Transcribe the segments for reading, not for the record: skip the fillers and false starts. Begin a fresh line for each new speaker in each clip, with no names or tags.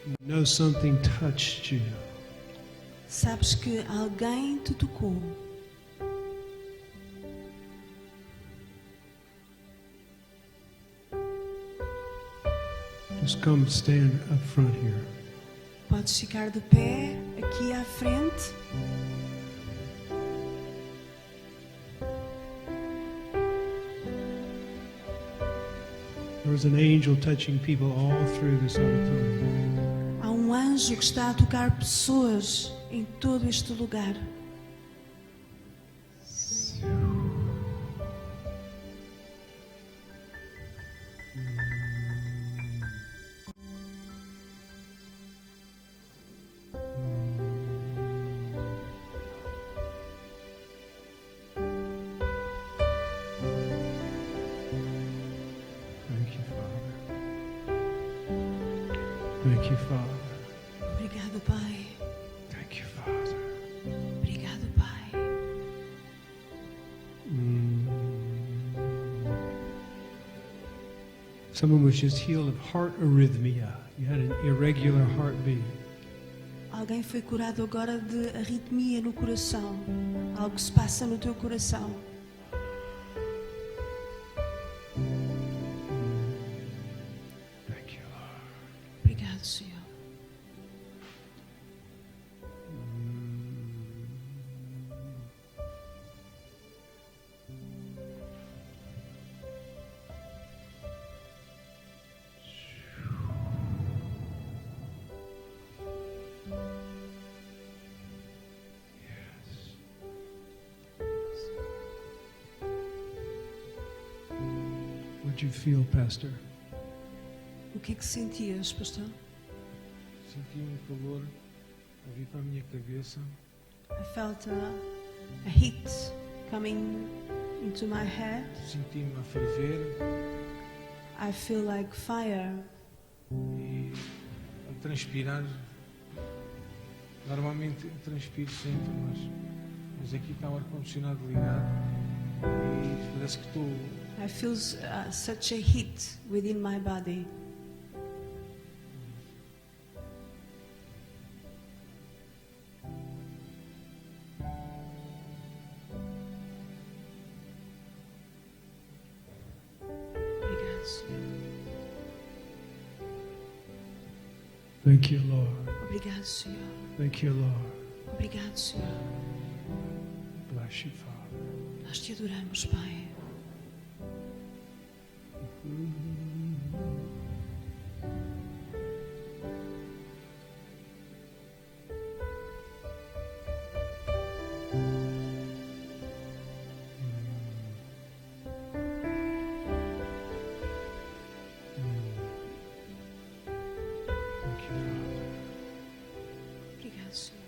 You know something touched you.
Sabes que alguém te tocou.
Just come stand up front here.
Podes ficar de pé aqui à frente.
There was an angel touching people all through this auditorium.
Há um anjo que está a tocar pessoas em todo este lugar.
Thank you, Father. Thank you, Father.
Obrigado, Pai.
Thank you, Father.
Obrigado, Pai.
Someone was just healed of heart arrhythmia. You had an irregular heartbeat.
Alguém foi curado agora de arritmia no coração. Algo se passa no teu coração.
Thank you, Lord.
Obrigado, Senhor.
What do you feel, Pastor?
O que é que sentias, pastor?
Senti calor a vir para a minha cabeça.
I felt a heat coming into my head.
Senti-me a ferver
I feel like fire.
e a transpirar. Normalmente transpiro sempre, mas aqui está o ar-condicionado ligado e parece que estou.
I feel such a heat within my body. Obrigado, Senhor.
Thank you, Lord.
Obrigado, Senhor.
Thank you, Lord.
Obrigado, Senhor.
Bless you, Father.
Nós te adoramos, Pai.
Thank you, Father.
Obrigado, Senhor.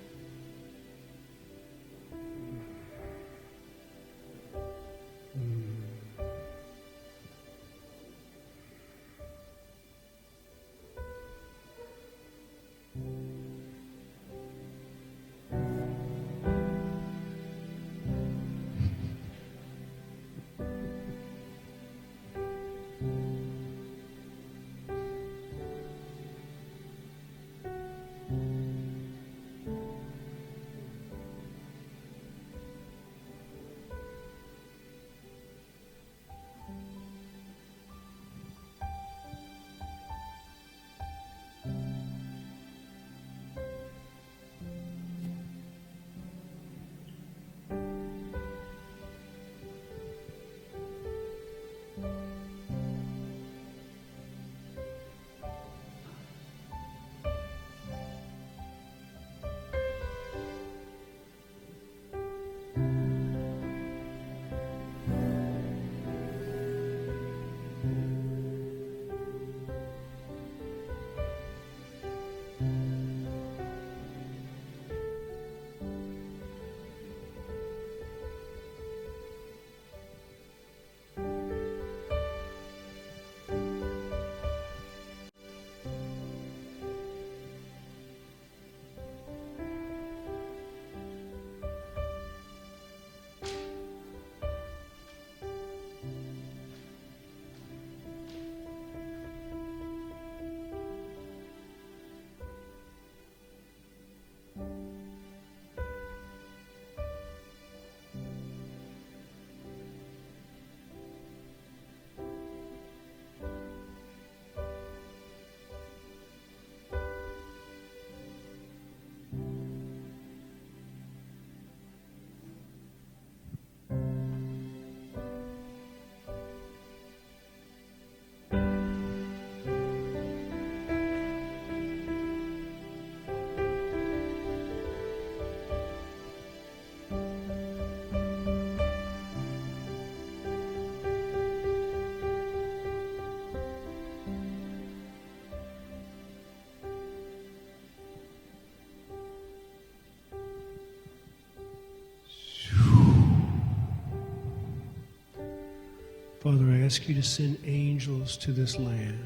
Father, I ask you to send angels to this land.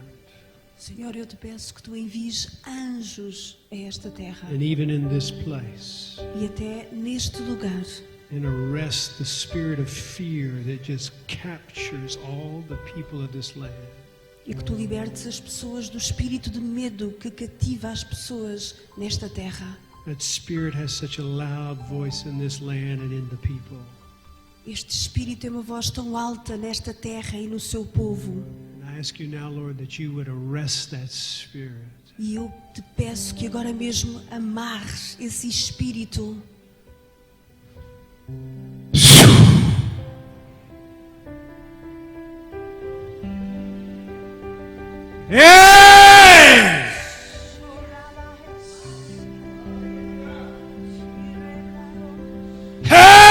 Senhor, eu te peço que tu envies anjos a esta terra
And even in this place,
e até neste lugar,
and arrest the spirit of fear that just captures all the people of this land.
e que tu libertes as pessoas do espírito de medo que cativa as pessoas nesta terra.
That spirit has such a loud voice in this land and in the people.
Este espírito tem uma voz tão alta nesta terra e no seu povo.
And I ask you now, Lord, that you would arrest that spirit.
E eu te peço que agora mesmo amarres esse espírito.
Hey! Hey!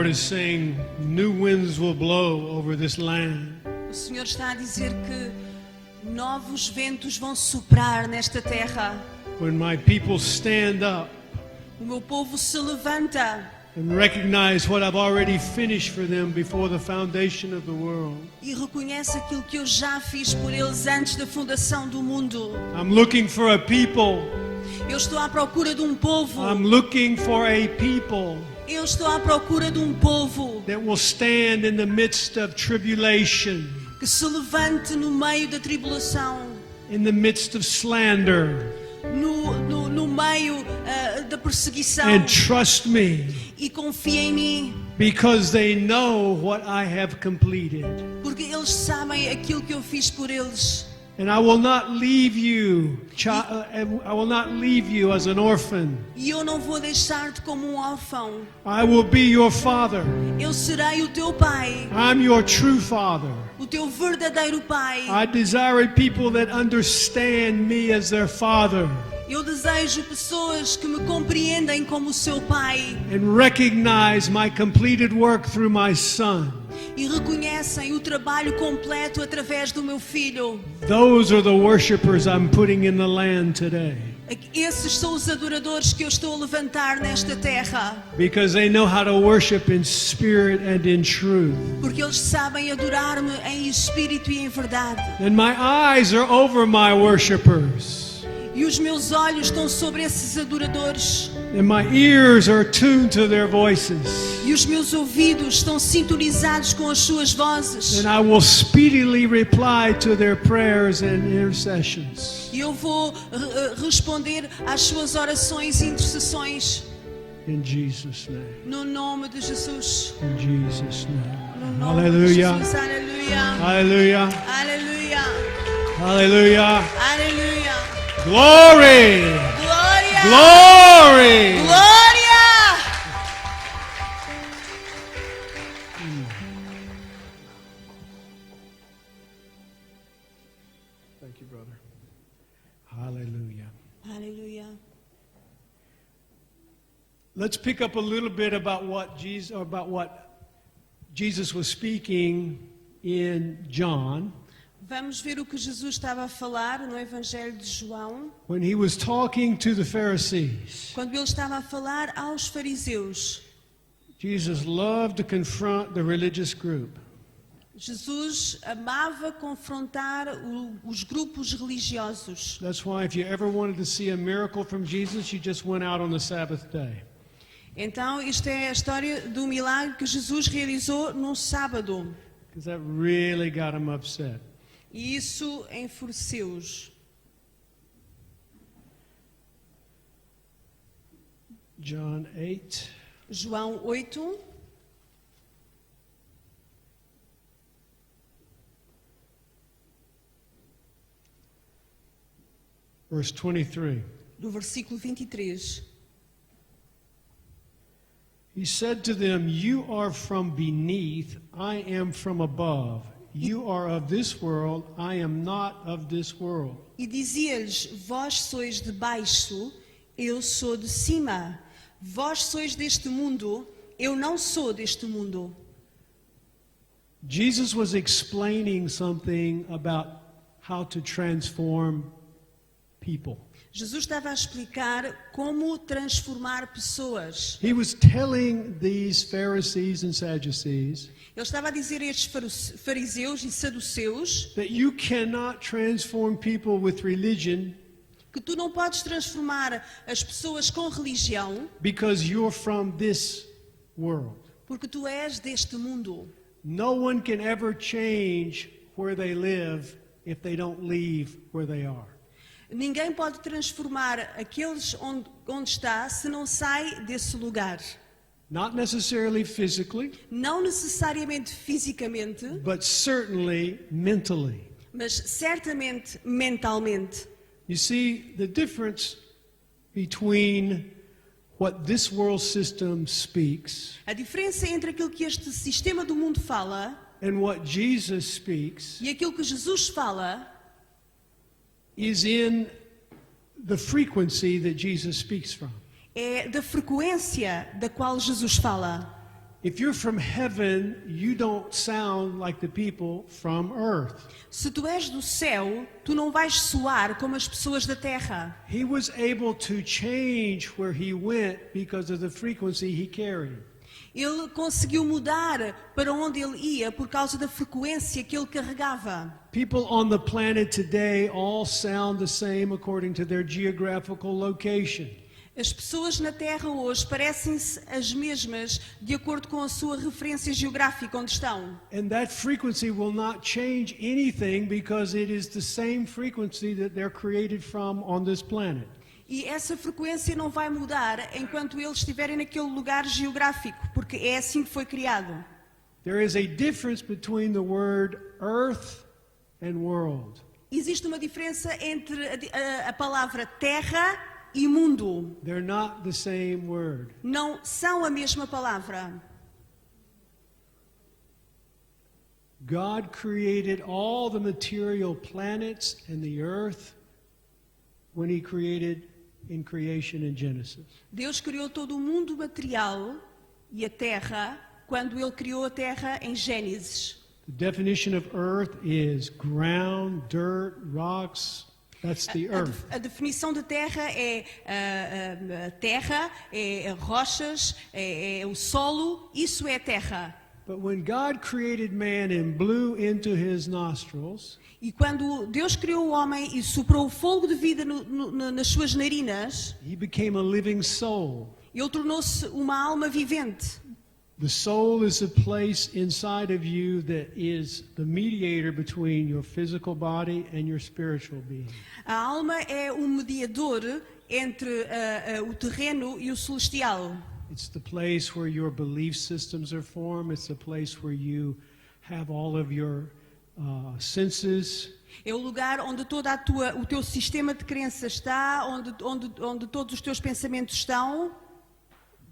Lord is saying, new winds will blow over this land.
O Senhor está a dizer que novos ventos vão soprar nesta terra.
When my people stand up
O meu povo se levanta
and recognize what I've already finished for them before the foundation of the world.
e reconhece aquilo que eu já fiz por eles antes da fundação do mundo.
I'm looking for a people.
Eu estou à procura de um povo.
I'm looking for a people
Eu estou à procura de um povo
that will stand in the midst of tribulation,
que se levante no meio da tribulação,
in the midst of slander,
no meio da perseguição,
and trust me
e confie em mim,
because they know what I have completed.
porque eles sabem aquilo que eu fiz por eles.
And I will not leave you, I will not leave you as an orphan.
E eu não vou deixar-te como um órfão.
I will be your father.
Eu serei o teu pai,
I'm your true father.
o teu verdadeiro pai.
I desire a people that understand me as their father
Eu desejo pessoas que me compreendem como o seu pai
and recognize my completed work through my son.
e reconhecem o trabalho completo através do meu filho.
Those are the worshipers I'm putting in the land today,
Esses são os adoradores que eu estou a levantar nesta terra,
because they know how to worship in spirit and in truth.
porque eles sabem adorar-me em espírito e em verdade.
And my eyes are over my worshipers,
E os meus olhos estão sobre esses adoradores.
and my ears are tuned to their voices.
E os meus ouvidos estão sintonizados com as suas vozes.
And I will speedily reply to their prayers and intercessions.
E eu vou responder às suas orações e intercessões.
In Jesus' name.
No nome de Jesus.
In Jesus'
No
name.
nome
Hallelujah.
de Jesus. Aleluia.
Hallelujah.
Aleluia.
Hallelujah.
Aleluia.
Glory.
Glória.
Glory.
Glória.
Thank you, brother. Hallelujah.
Aleluia.
Let's pick up a little bit about what Jesus was speaking in John
Vamos ver o que Jesus estava a falar no Evangelho de João,
when he was talking to the Pharisees.
quando ele estava a falar aos fariseus.
Jesus loved to confront the religious group.
Jesus amava confrontar os grupos religiosos.
That's why if you ever wanted to see a miracle from Jesus, you just went out on the Sabbath day.
Então, isto é a história do milagre que Jesus realizou num sábado.
Because that really got him upset.
E isso enfureceu-os.
John 8.
João 8,
verse 23.
do versículo 23.
He said to them, "You are from beneath, I am from above. You are of this world, I am not of this world."
E dizia-lhes: Vós sois de baixo, eu sou de cima. Vós sois deste mundo, eu não sou deste mundo.
Jesus was explaining something about how to transform people.
Jesus estava a explicar como transformar pessoas.
He was telling these Pharisees and Sadducees
Ele estava a dizer a estes fariseus e saduceus
that you cannot transform people with religion
que tu não podes transformar as pessoas com religião
because you're from this world.
porque tu és deste mundo.
No one can ever change where they live if they don't leave where they are.
Ninguém pode transformar aqueles onde está se não sai desse lugar.
Not necessarily physically,
Não necessariamente fisicamente,
but certainly mentally.
mas certamente mentalmente.
You see, the difference between what this world system speaks
A diferença entre aquilo que este sistema do mundo fala
and what Jesus speaks
e aquilo que Jesus fala
is in the frequency that Jesus speaks from.
é da frequência da qual Jesus fala.
If you're from heaven, you don't sound like the people from earth.
Se tu és do céu, tu não vais soar como as pessoas da terra.
He was able to change where he went because of the frequency he carried.
Ele conseguiu mudar para onde ele ia por causa da frequência que ele carregava.
People on the planet today all sound the same according to their geographical location.
As pessoas na Terra hoje parecem-se as mesmas de acordo com a sua referência geográfica onde estão.
And that frequency will not change anything because it is the same frequency that they're created from on this planet.
E essa frequência não vai mudar enquanto eles estiverem naquele lugar geográfico, porque é assim que foi criado.
There is a difference between the word earth and world.
Existe uma diferença entre a palavra terra e mundo.
They're not the same word.
Não são a mesma palavra.
God created all the material planets and the earth when he created in creation in Genesis.
Deus criou todo o mundo material e a terra quando ele criou a terra em Gênesis.
The definition of earth is ground, dirt, rocks. That's the earth.
A definição de terra é a terra, é rochas, é o solo, isso é a terra.
But when God created man and blew into his nostrils,
E quando Deus criou o homem e soprou o fogo de vida nas suas narinas,
he became a living soul.
ele tornou-se uma alma vivente.
The soul is a place inside of you that is the mediator between your physical body and your spiritual being.
A alma é o mediador entre o terreno e o celestial.
It's the place where your belief systems are formed. It's the place where you have all of your senses.
É o lugar onde o teu sistema de crenças está, onde todos os teus pensamentos estão.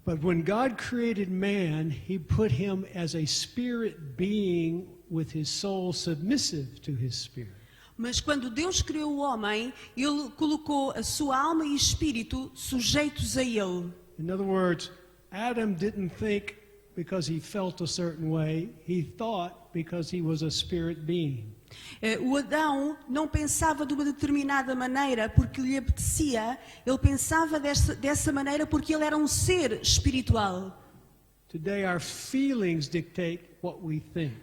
But when God created man, he put him as a spirit being with his soul submissive to his spirit.
Mas quando Deus criou o homem, ele colocou a sua alma e espírito sujeitos a ele.
In other words, Adam didn't think because he felt a certain way. He thought because he was a spirit being.
O Adão não pensava de uma determinada maneira porque lhe apetecia, ele pensava dessa maneira porque ele era um ser espiritual.
Today our feelings dictate what we think.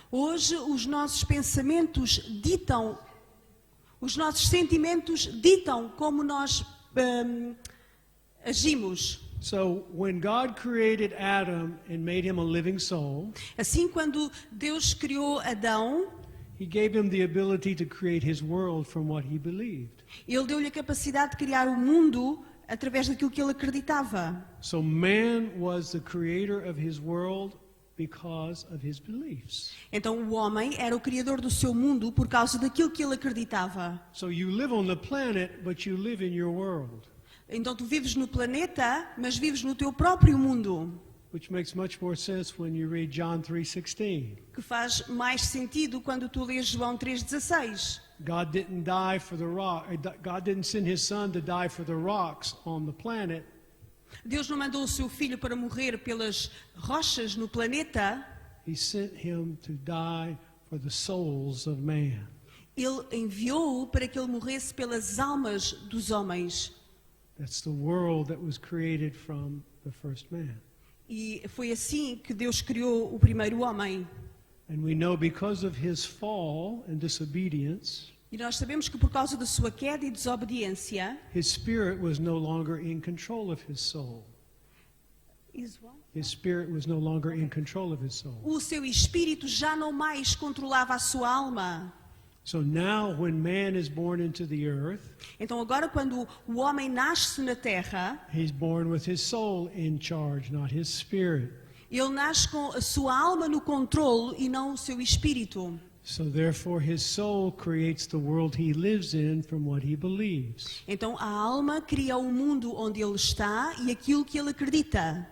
Hoje os nossos pensamentos ditam, os nossos sentimentos ditam como nós agimos.
So when God created Adam and made him a living soul,
Assim, quando Deus criou Adão,
he gave him the ability to create his world from what he believed.
ele deu-lhe a capacidade de criar o mundo através daquilo que ele acreditava.
So man was the creator of his world because of his beliefs.
Então o homem era o criador do seu mundo por causa daquilo que ele acreditava.
So you live on the planet, but you live in your world,
Então tu vives no planeta, mas vives no teu próprio mundo.
which makes much more sense when you read John 3:16.
Que faz mais sentido quando tu lês João 3,16.
God didn't die for the rock. God didn't send his son to die for the rocks on the planet.
Deus não mandou o seu filho para morrer pelas rochas no planeta.
He sent him to die for the souls of man.
Ele enviou-o para que ele morresse pelas almas dos homens.
That's the world that was created from the first man.
E foi assim que Deus criou o primeiro homem.
And we know because of his fall and disobedience,
E nós sabemos que por causa da sua queda e desobediência,
his spirit was no longer in control of his soul. His spirit was no longer in control of his soul.
o seu espírito já não mais controlava a sua alma.
So now when man is born into the earth,
Então agora quando o homem nasce na terra,
he's born with his soul in charge, not his spirit.
ele nasce com a sua alma no controle e não o seu espírito.
So therefore his soul creates the world he lives in from what he believes.
Então a alma cria o mundo onde ele está e aquilo que ele acredita.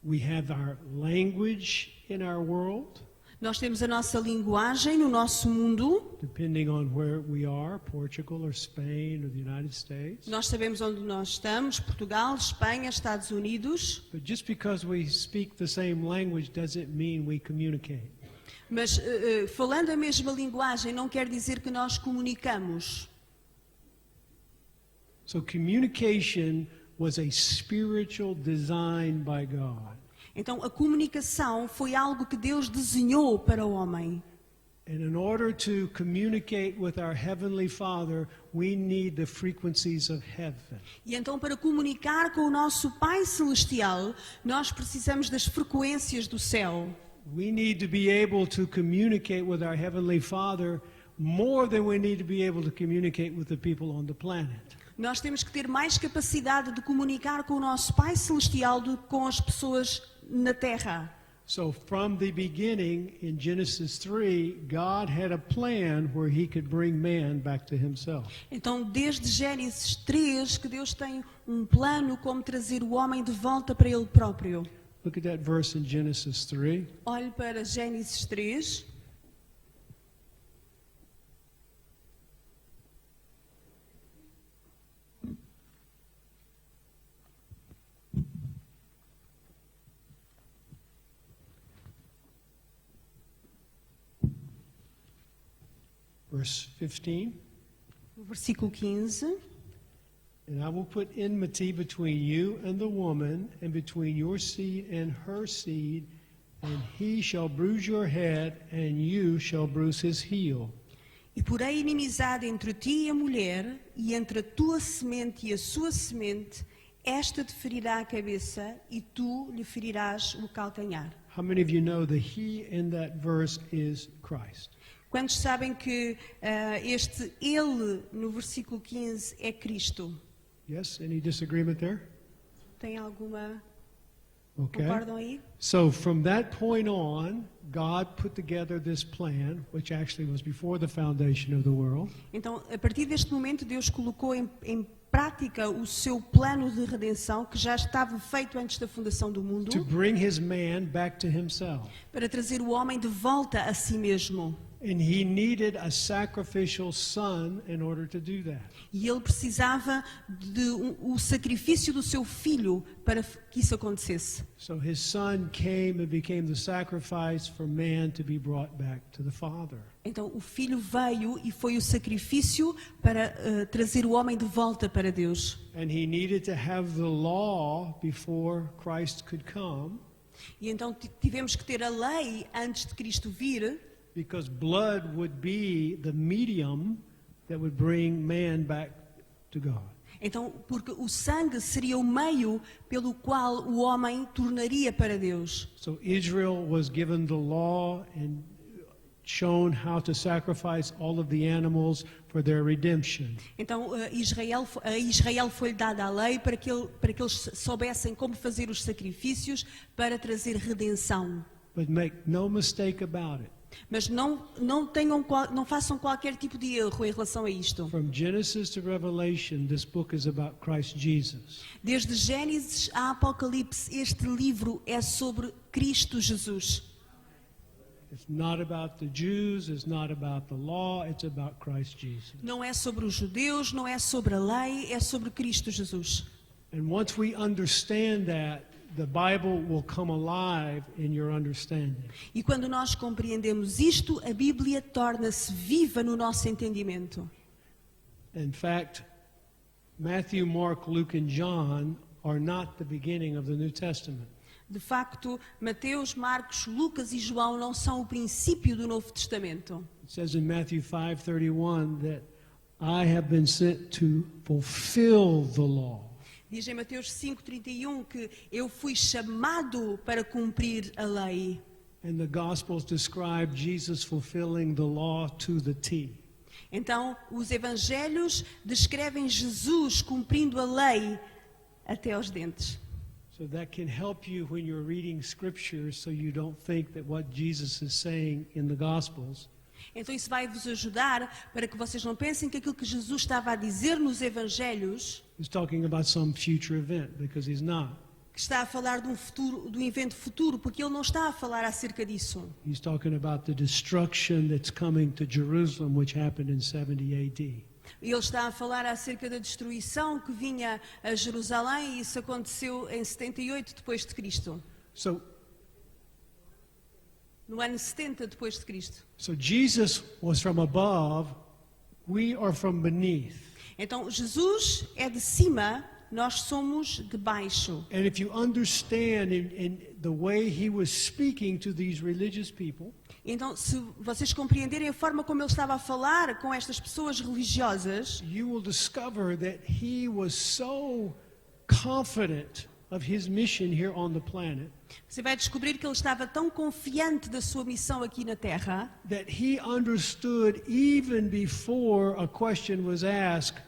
We have our language in our world.
Nós temos a nossa linguagem no nosso mundo.
depending on where we are, Portugal or Spain or the United States.
Nós sabemos onde nós estamos, Portugal, Espanha, Estados Unidos.
But just because we speak the same language doesn't mean we communicate.
Mas falando a mesma linguagem não quer dizer que nós comunicamos.
So communication was a spiritual design by God.
Então a comunicação foi algo que Deus desenhou para o homem.
And in order to communicate with our Heavenly Father, we need the frequencies of heaven.
E então para comunicar com o nosso Pai Celestial, nós precisamos das frequências do céu.
We need to be able to communicate with our Heavenly Father more than we need to be able to communicate with the people on the planet.
Nós temos que ter mais capacidade de comunicar com o nosso Pai Celestial do que com as pessoas na Terra.
So from the beginning, in Genesis 3, God had a plan where He could bring man back to Himself.
Então, desde Gênesis 3, que Deus tem um plano como trazer o homem de volta para Ele próprio.
Look at that verse in Genesis 3.
Olhe para Gênesis 3.
Verse 15.
No versículo 15.
And I will put enmity between you and the woman, and between your seed and her seed, and he shall bruise your head, and you shall bruise his heel.
E porei inimizade entre ti e a mulher, e entre a tua semente e a sua semente, esta te ferirá a cabeça, e tu lhe ferirás o calcanhar.
How many of you know the he in that verse is Christ?
Quantos sabem que este ele no versículo 15 é Cristo?
Yes? Any disagreement there?
Tem alguma...
Okay.
Concordam aí?
So from that point on, God put together this plan, which actually was before the foundation of the world.
Então, a partir deste momento, Deus colocou em prática o seu plano de redenção, que já estava feito antes da fundação do mundo,
To bring his man back to himself.
para trazer o homem de volta a si mesmo.
And he needed a sacrificial son in order to do that.
E ele precisava o sacrifício do seu filho para que isso acontecesse.
So his son came and became the sacrifice for man to be brought back to the Father.
Então, o filho veio e foi o sacrifício para trazer o homem de volta para Deus.
And he needed to have the law before Christ could come,
E então tivemos que ter a lei antes de Cristo vir,
because blood would be the medium that would bring man back to God.
então, porque o sangue seria o meio pelo qual o homem tornaria para Deus.
So Israel was given the law and shown how to sacrifice all of the animals for their redemption.
Então, a Israel foi-lhe dada a lei para que eles soubessem como fazer os sacrifícios para trazer redenção.
But make no mistake about it.
Mas não façam qualquer tipo de erro em relação a isto.
From Genesis to Revelation, this book is about Christ Jesus.
Desde Gênesis a Apocalipse, este livro é sobre Cristo Jesus.
It's not about the Jews, it's not about the law, it's about Christ Jesus.
Não é sobre os judeus, não é sobre a lei, é sobre Cristo Jesus.
And once we understand that, the Bible will come alive in your understanding.
E quando nós compreendemos isto, a Bíblia torna-se viva no nosso entendimento.
In fact, Matthew, Mark, Luke, and John are not the beginning of the New Testament.
De facto, Mateus, Marcos, Lucas e João não são o princípio do Novo Testamento.
It says in Matthew 5:31 that I have been sent to fulfill the law.
Diz em Mateus 5:31 que eu fui chamado para cumprir a lei.
And the Gospels describe Jesus fulfilling the law to the T.
Então, os evangelhos descrevem Jesus cumprindo a lei até aos dentes.
So that can help you when you're reading scriptures so you don't think that what Jesus is saying in the Gospels
Então isso vai vos ajudar para que vocês não pensem que aquilo que Jesus estava a dizer nos evangelhos
is talking about some future event, because he's not.
que está a falar de um futuro, do evento futuro, porque ele não está a falar acerca disso.
He's talking about the destruction that's coming to Jerusalem, which happened in 70 AD.
Ele está a falar acerca da destruição que vinha a Jerusalém e isso aconteceu em 78 depois de Cristo.
So
No ano 70 depois de Cristo.
Jesus was from above, we are from beneath.
Então Jesus é de cima, nós somos de baixo.
And if you understand in the way he was speaking to these religious people,
Então, se vocês compreenderem a forma como ele estava a falar com estas pessoas religiosas,
you will discover that he was so confident of his mission here on the planet
você vai descobrir que ele estava tão confiante da sua missão aqui na Terra,
that he understood even before a question was asked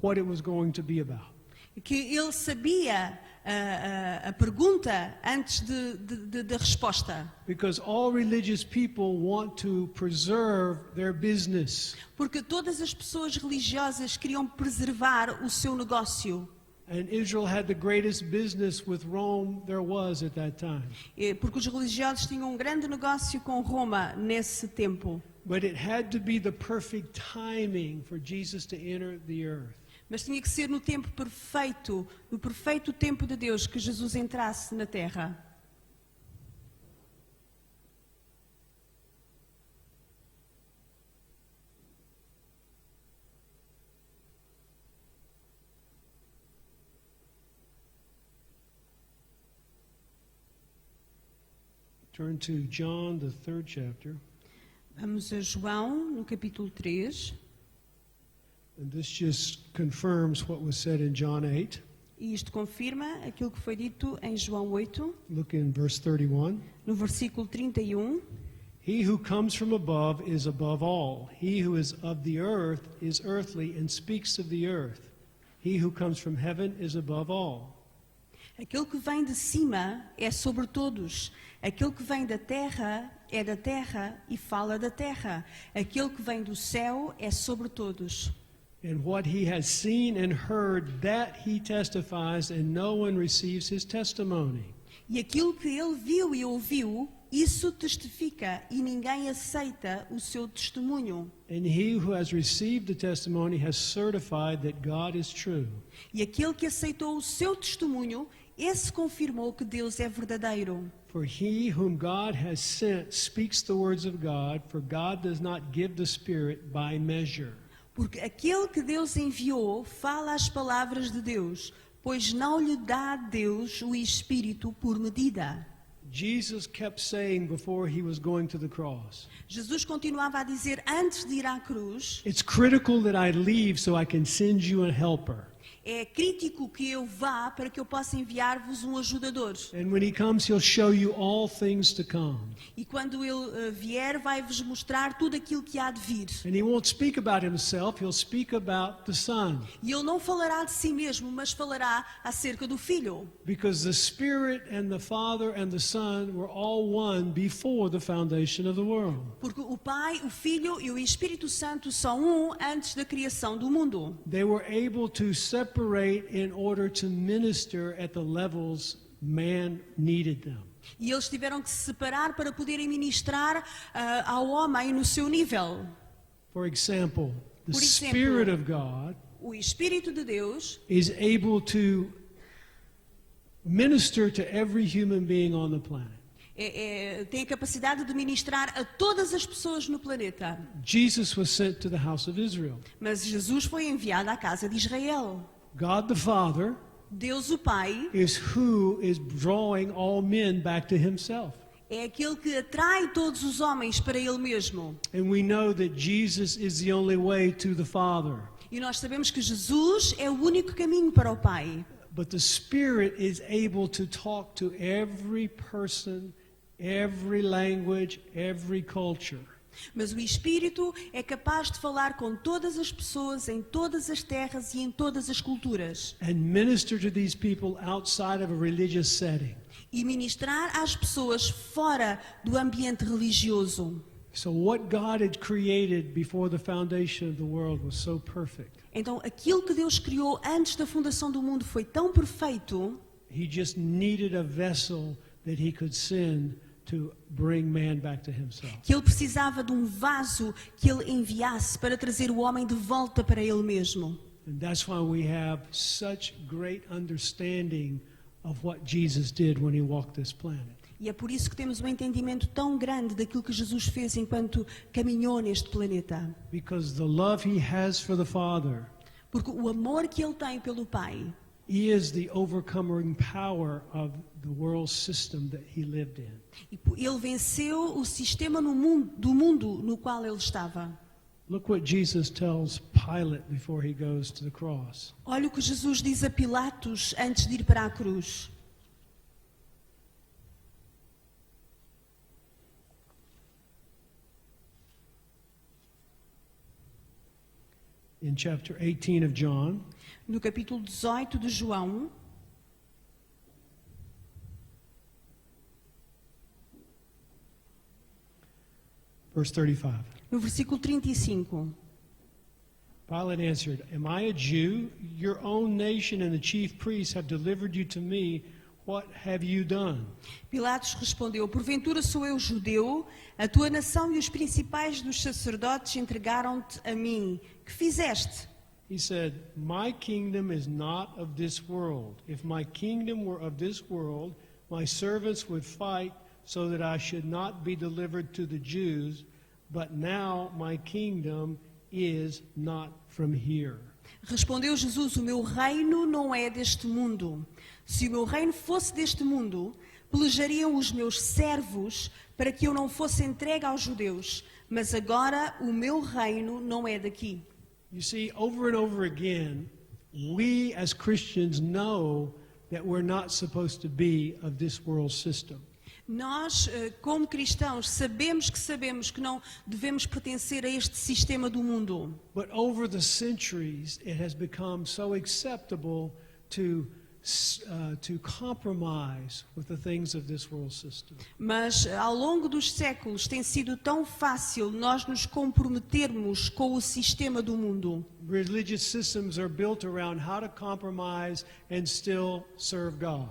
what it was going to be about.
que ele sabia a pergunta antes da resposta.
Because all religious people want to preserve their business.
Porque todas as pessoas religiosas queriam preservar o seu negócio.
And Israel had the greatest business with Rome there was at that time.
Porque os religiosos tinham um grande negócio com Roma nesse tempo.
But it had to be the perfect timing for Jesus to enter the earth.
Mas tinha que ser no tempo perfeito, no perfeito tempo de Deus, que Jesus entrasse na Terra.
Turn to John, the 3rd chapter.
Vamos a João, no capítulo 3.
And this just confirms what was said in John 8.
E isto confirma aquilo que foi dito em João 8,
Look in verse 31.
no versículo 31.
He who comes from above is above all. He who is of the earth is earthly and speaks of the earth. He who comes from heaven is above all.
Aquele que vem de cima é sobre todos. Aquele que vem da terra é da terra e fala da terra. Aquele que vem do céu é sobre todos.
And what he has seen and heard, that he testifies, and no one receives his testimony.
E aquilo que ele viu e ouviu, isso testifica e ninguém aceita o seu testemunho.
And he who has received the testimony has certified that God is true.
E aquele que aceitou o seu testemunho, esse confirmou que Deus é verdadeiro.
For he whom God has sent speaks the words of God, for God does not give the Spirit by measure.
Porque aquele que Deus enviou fala as palavras de Deus, pois não lhe dá Deus o Espírito por medida.
Jesus kept saying before he was going to the cross,
Jesus continuava a dizer antes de ir à cruz,
it's critical that I leave so I can send you a helper.
é crítico que eu vá para que eu possa enviar-vos um ajudador.
And when he comes, he'll show you all things to come.
E quando ele vier, vai-vos mostrar tudo aquilo que há de vir.
And he won't speak about himself, he'll speak about the Son.
E ele não falará de si mesmo, mas falará acerca do Filho.
Because the Spirit and the Father and the Son were all one before the foundation of the world.
Porque o Pai, o Filho e o Espírito Santo são um antes da criação do mundo.
They were able to separate in order to minister at the levels man needed them.
E eles tiveram que se separar para poderem ministrar ao homem no seu nível.
For example, the
Por exemplo,
Spirit of God
O Espírito de Deus
is able to minister to every human being on the planet.
tem a capacidade de ministrar a todas as pessoas no planeta.
Jesus was sent to the house of Israel.
Mas Jesus foi enviado à casa de Israel.
God the Father
Deus o Pai
is who is drawing all men back to himself.
é aquele que atrai todos os homens para Ele mesmo.
And we know that Jesus is the only way to the Father.
E nós sabemos que Jesus é o único caminho para o Pai.
But the Spirit is able to talk to every person, every language, every culture.
Mas o Espírito é capaz de falar com todas as pessoas, em todas as terras e em todas as culturas.
And minister to these people outside of a religious setting.
E ministrar às pessoas fora do ambiente religioso.
So what God had created before the foundation of the world was so perfect.
Então, aquilo que Deus criou antes da fundação do mundo foi tão perfeito.
He just needed a vessel that he could send to bring man back to himself.
Que ele precisava de um vaso que ele enviasse para trazer o homem de volta para ele mesmo.
And that's why we have such great understanding of what Jesus did when he walked this planet.
E é por isso que temos um entendimento tão grande daquilo que Jesus fez enquanto caminhou neste planeta.
Because the love he has for the Father
Porque o amor que ele tem pelo Pai
is the overcoming power of the world system that he lived in.
ele venceu o sistema do mundo no qual ele estava.
Look what Jesus tells Pilate before he goes to the cross.
Olha o que Jesus diz a Pilatos antes de ir para a cruz.
In chapter 18 of John,
No capítulo 18 de João,
verse 35.
no versículo 35.
Pilate answered, "Am I a Jew? Your own nation and the chief priests have delivered you to me. What have you done?"
Pilatos respondeu: Porventura sou eu judeu? A tua nação e os principais dos sacerdotes entregaram-te a mim. Que fizeste?
He said, "My kingdom is not of this world. If my kingdom were of this world, my servants would fight so that I should not be delivered to the Jews. But now my kingdom is not from here."
Respondeu Jesus: O meu reino não é deste mundo. Se o meu reino fosse deste mundo, pelejariam os meus servos para que eu não fosse entregue aos judeus. Mas agora o meu reino não é daqui.
You see, over and over again, we as Christians know that we're not supposed to be of this world system.
Nós, como cristãos, sabemos que não devemos pertencer a este sistema do mundo.
But over the centuries, it has become so acceptable to compromise with the things of this world system.
Mas ao longo dos séculos tem sido tão fácil nós nos comprometermos com o sistema do mundo.
Religious systems are built around how to compromise and still serve God.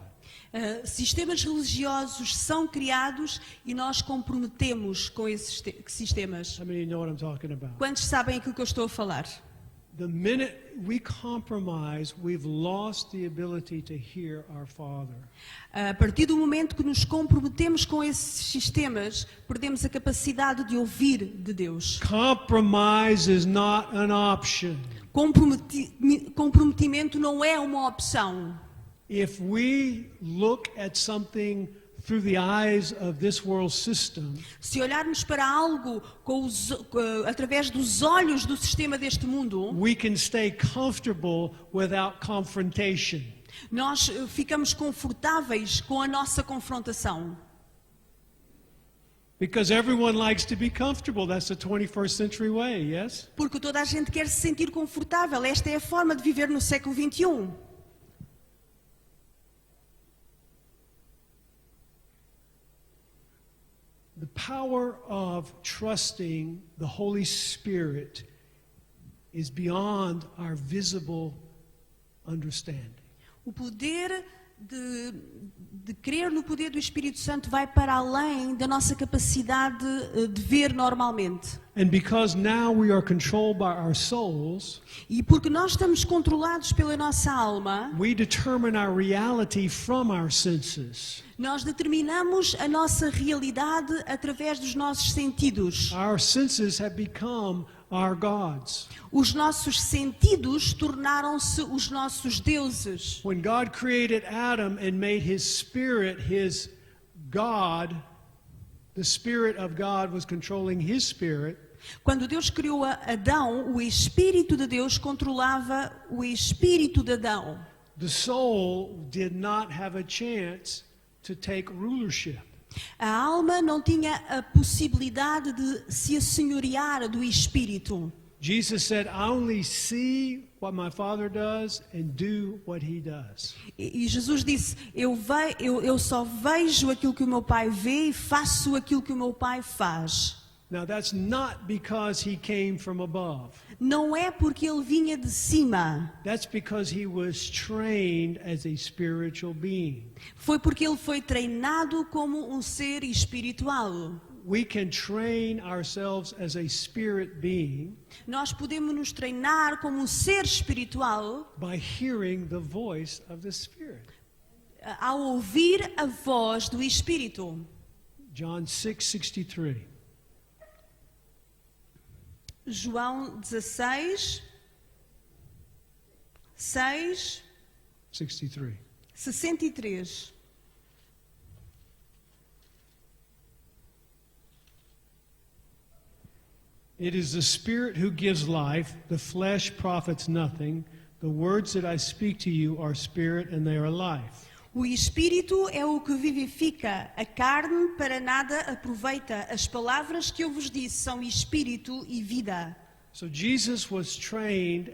Sistemas religiosos são criados e nós comprometemos com esses sistemas.
How many know what I'm talking about?
Quantos sabem aquilo que eu estou a falar?
The minute we compromise, we've lost the ability to hear our Father.
A partir do momento que nos comprometemos com esses sistemas, perdemos a capacidade de ouvir de Deus.
Compromise is not an option.
Comprometimento não é uma opção.
If we look at something through the eyes of this world system,
Se olharmos para algo através dos olhos do sistema deste mundo,
we can stay comfortable without confrontation.
nós ficamos confortáveis com a nossa confrontação.
Because everyone likes to be comfortable. That's the 21st century way, yes?
Porque toda a gente quer se sentir confortável. Esta é a forma de viver no século XXI.
The power of trusting the Holy Spirit is beyond our visible understanding.
O poder de crer no poder do Espírito Santo vai para além da nossa capacidade de ver normalmente.
And because now we are controlled by our souls,
E porque nós estamos controlados pela nossa alma,
we determine our reality from our senses.
nós determinamos a nossa realidade através dos nossos sentidos.
Our senses have become our gods.
Os nossos sentidos tornaram-se os nossos deuses.
When God created Adam and made his spirit his God, the Spirit of God was controlling his spirit.
Quando Deus criou Adão, o Espírito de Deus controlava o Espírito de Adão.
The soul did not have a chance to take rulership.
A alma não tinha a possibilidade de se assenhorear do Espírito.
Jesus said, "I only see what my Father does and do what he does."
E Jesus disse, eu só vejo aquilo que o meu Pai vê e faço aquilo que o meu Pai faz.
Now that's not because he came from above.
não é porque ele vinha de cima.
That's because he was trained as a spiritual being.
Foi porque ele foi treinado como um ser espiritual.
We can train ourselves as a spirit being
Nós podemos nos treinar como um ser espiritual
by hearing the voice of the Spirit.
ao ouvir a voz do Espírito.
John 6:63.
João 16, 6,
63.
63.
It is the Spirit who gives life, the flesh profits nothing. The words that I speak to you are spirit and they are life.
O Espírito é o que vivifica, a carne para nada aproveita. As palavras que eu vos disse são Espírito e vida.
So Jesus was trained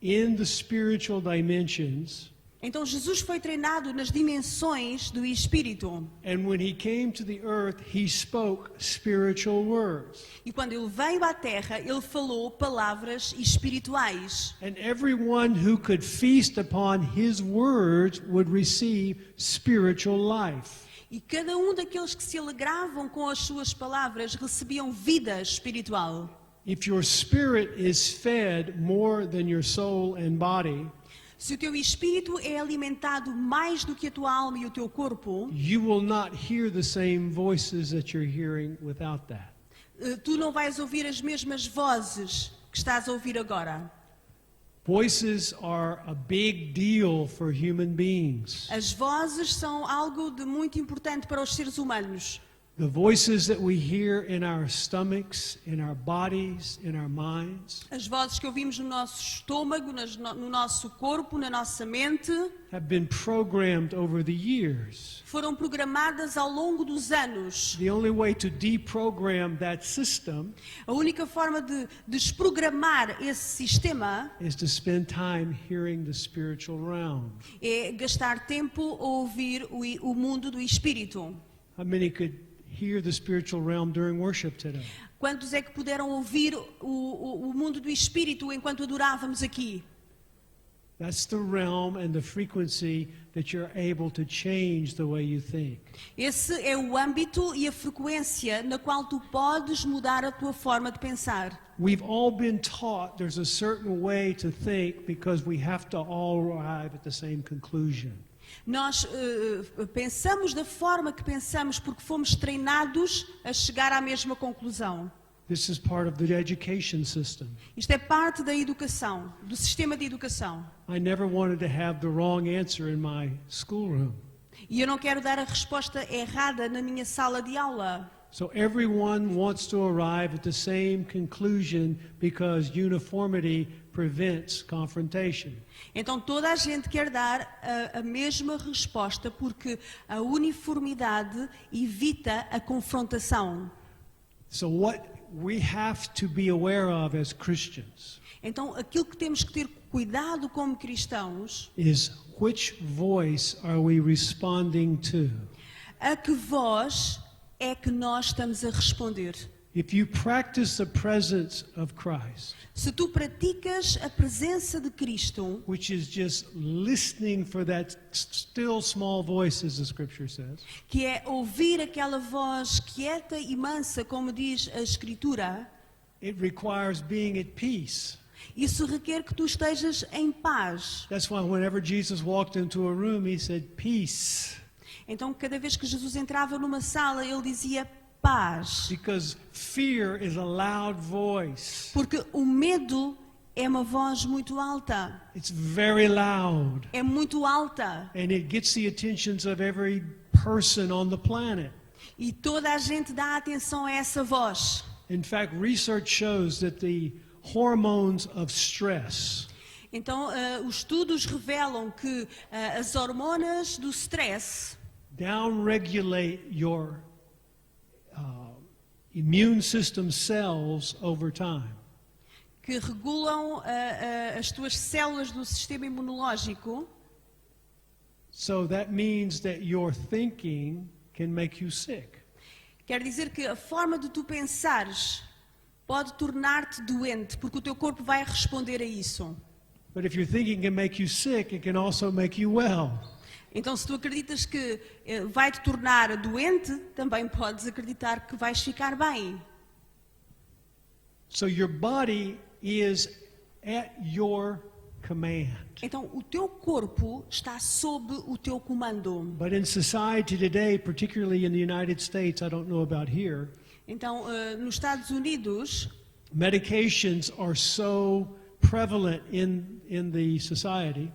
in the spiritual dimensions,
Então Jesus foi treinado nas dimensões do Espírito.
and when he came to the earth, he spoke spiritual words.
E quando ele veio à Terra, ele falou palavras espirituais.
And everyone who could feast upon his words would receive spiritual life.
E cada um daqueles que se alegravam com as suas palavras recebiam vida espiritual.
If your spirit is fed more than your soul and body,
Se o teu espírito é alimentado mais do que a tua alma e o teu corpo,
you will not hear the same voices that you're hearing without that.
tu não vais ouvir as mesmas vozes que estás a ouvir agora.
Voices are a big deal for human beings.
As vozes são algo de muito importante para os seres humanos.
The voices that we hear in our stomachs, in our bodies, in our minds,
As vozes que ouvimos no nosso estômago, no nosso corpo, na nossa mente,
have been programmed over the years.
foram programadas ao longo dos anos.
The only way to deprogram that system
A única forma de desprogramar esse sistema
is to spend time hearing the spiritual realm.
é gastar tempo a ouvir o mundo do espírito.
How many could hear the spiritual realm during worship today?
Quantos é que puderam ouvir o mundo do espírito enquanto adorávamos aqui?
That's the realm and the frequency that you're able to change the way you think.
Esse é o âmbito e a frequência na qual tu podes mudar a tua forma de pensar.
We've all been taught there's a certain way to think because we have to all arrive at the same conclusion.
Nós pensamos da forma que pensamos porque fomos treinados a chegar à mesma conclusão.
This is part of the education system.
Isto é parte da educação, do sistema de educação.
I never wanted to have the wrong answer in my schoolroom.
E eu não quero dar a resposta errada na minha sala de aula.
So everyone wants to arrive at the same conclusion because uniformity prevents confrontation.
Então toda a gente quer dar a mesma resposta porque a uniformidade evita a confrontação.
So what we have to be aware of as Christians
Então aquilo que temos que ter cuidado como cristãos,
is which voice are we responding to?
a que voz é que nós estamos a responder.
If you practice the presence of Christ,
Se tu praticas a presença de Cristo,
which is just listening for that still small voice, as the scripture says,
que é ouvir aquela voz quieta e mansa, como diz a Escritura,
it requires being at peace.
isso requer que tu estejas em paz.
That's why whenever Jesus walked into a room, he said, peace.
Então, cada vez que Jesus entrava numa sala, ele dizia paz.
Because fear is a loud voice.
Porque o medo é uma voz muito alta.
It's very loud.
É muito alta.
And it gets the attentions of every person on the planet.
E toda a gente dá atenção a essa voz.
In fact, research shows that the hormones of stress
Então, os estudos revelam que as hormonas do stress
downregulate your immune system cells over time.
que regulam as tuas células do sistema imunológico.
So that means that your thinking can make you sick.
Quer dizer que a forma de tu pensares pode tornar-te doente, porque o teu corpo vai responder a isso.
But if you're thinking it can make you sick, it can also make you well.
Então, se tu acreditas que vai te tornar doente, também podes acreditar que vais ficar bem.
So your body is at your command.
Então, o teu corpo está sob o teu comando.
But in society today, particularly in the United States, I don't know about here,
Então, nos Estados Unidos,
medications are so prevalent in the society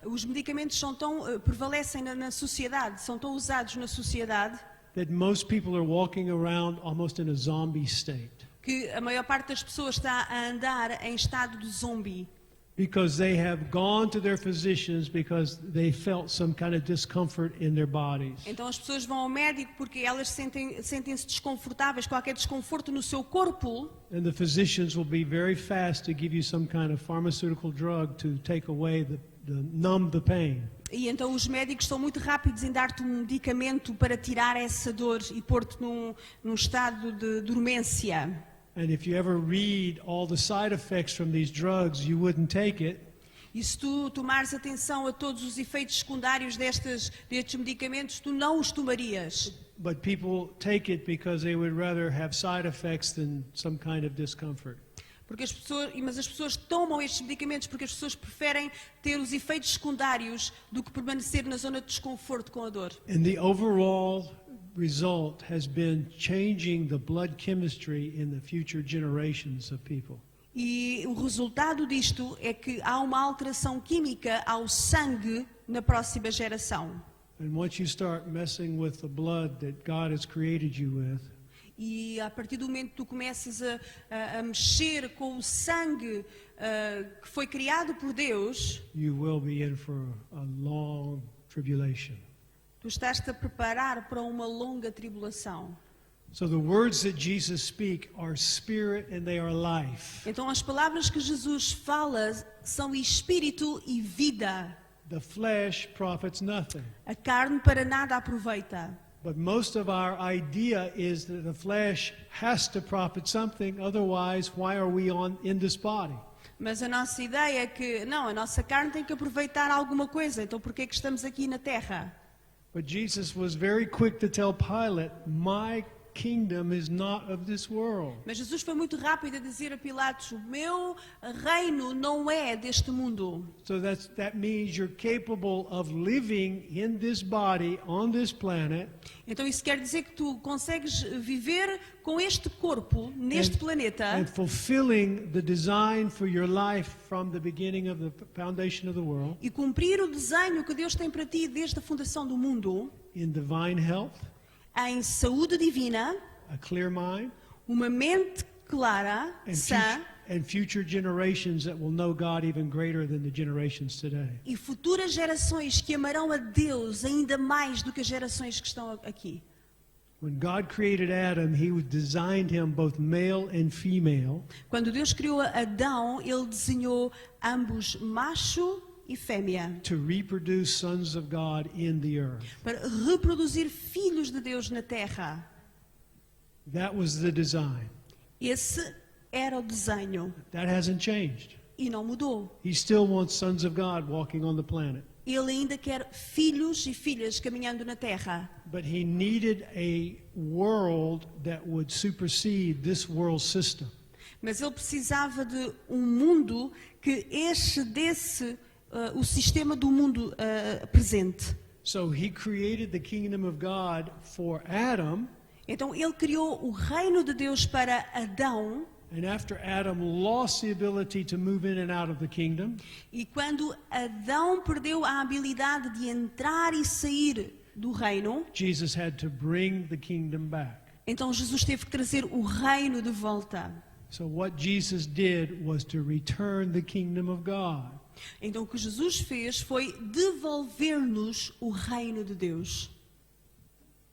os medicamentos são tão prevalecem na sociedade, são tão usados na sociedade,
that most people are walking around almost in a zombie state
que a maior parte das pessoas está a andar em estado de zombie.
because they have gone to their physicians because they felt some kind of discomfort in their bodies.
Então as pessoas vão ao médico porque elas sentem-se desconfortáveis, qualquer desconforto no seu corpo,
And the physicians will be very fast to give you some kind of pharmaceutical drug to take away numb the pain.
e então os médicos são muito rápidos em dar-te um medicamento para tirar essa dor e pôr-te num estado de dormência.
And if you ever read all the side effects from these drugs, you wouldn't take it.
E se tu tomares atenção a todos os efeitos secundários destes medicamentos, tu não os tomarias.
But people take it because they would rather have side effects than some kind of discomfort.
Mas as pessoas tomam estes medicamentos porque as pessoas preferem ter os efeitos secundários do que permanecer na zona de desconforto com a dor.
And the overall result has been changing the blood chemistry in the future generations of people.
E o resultado disto é que há uma alteração química ao sangue na próxima geração.
And once you start messing with the blood that God has created you with,
E a partir do momento que tu começas a mexer com o sangue que foi criado por Deus,
you will be in for a long tribulation.
tu estás-te a preparar para uma longa tribulação.
So the words that Jesus speaks are spirit and they are life.
Então as palavras que Jesus fala são espírito e vida.
The flesh profits nothing.
A carne para nada aproveita.
But most of our idea is that the flesh has to profit something, otherwise why are we in this body?
Mas a nossa ideia é que, não, a nossa carne tem que aproveitar alguma coisa, então por que é que estamos aqui na terra?
But Jesus was very quick to tell Pilate, my kingdom is not of this world.
Mas Jesus foi muito rápido a dizer a Pilatos, o meu reino não é deste mundo.
So that means you're capable of living in this body on this planet
Então isso quer dizer que tu consegues viver com este corpo, neste planeta,
and fulfilling the design for your life from the beginning of the foundation of the world
e cumprir o desenho que Deus tem para ti desde a fundação do mundo,
in divine health,
em saúde divina,
a clear mind,
uma mente clara, sã,
and future generations that will know God even greater than the generations today.
e futuras gerações que amarão a Deus ainda mais do que as gerações que estão aqui.
When God created Adam, he designed him both male and female
Quando Deus criou Adão, ele desenhou ambos macho e fêmea
to reproduce sons of God in the earth.
para reproduzir filhos de Deus na terra.
That was the design.
Esse era o desenho
That hasn't changed.
e não mudou.
He still wants sons of God walking on the planet.
Ele ainda quer filhos e filhas caminhando na terra.
But he needed a world that would supersede this world system.
Mas ele precisava de um mundo que excedesse o sistema do mundo presente.
So he created the kingdom of God for Adam,
Então ele criou o reino de Deus para Adão,
and after Adam lost the ability to move in and out of the kingdom,
e quando Adão perdeu a habilidade de entrar e sair do reino,
Jesus had to bring the kingdom back.
então Jesus teve que trazer o reino de volta.
So what Jesus did was to return the kingdom of God.
Então o que Jesus fez foi devolver-nos o reino de Deus.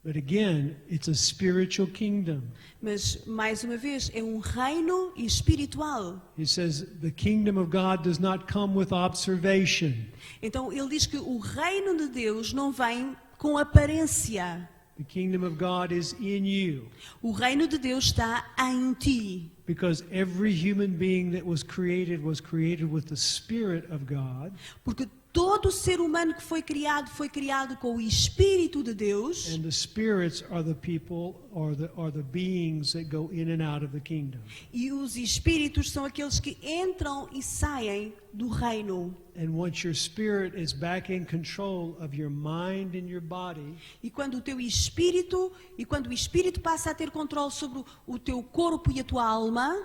But again, it's a spiritual kingdom.
Mas, mais uma vez, é um reino espiritual.
He says the kingdom of God does not come with observation.
Então ele diz que o reino de Deus não vem com aparência.
The kingdom of God is in you.
O reino de Deus está em ti.
Because every human being that was created with the Spirit of God.
Porque todo ser humano que foi criado com o Espírito de Deus.
And the spirits are the people or the beings that go in and out of the kingdom.
E os espíritos são aqueles que entram e saem do reino.
And once your spirit is back in control of your mind and your body,
E quando o espírito passa a ter controle sobre o teu corpo e a tua alma,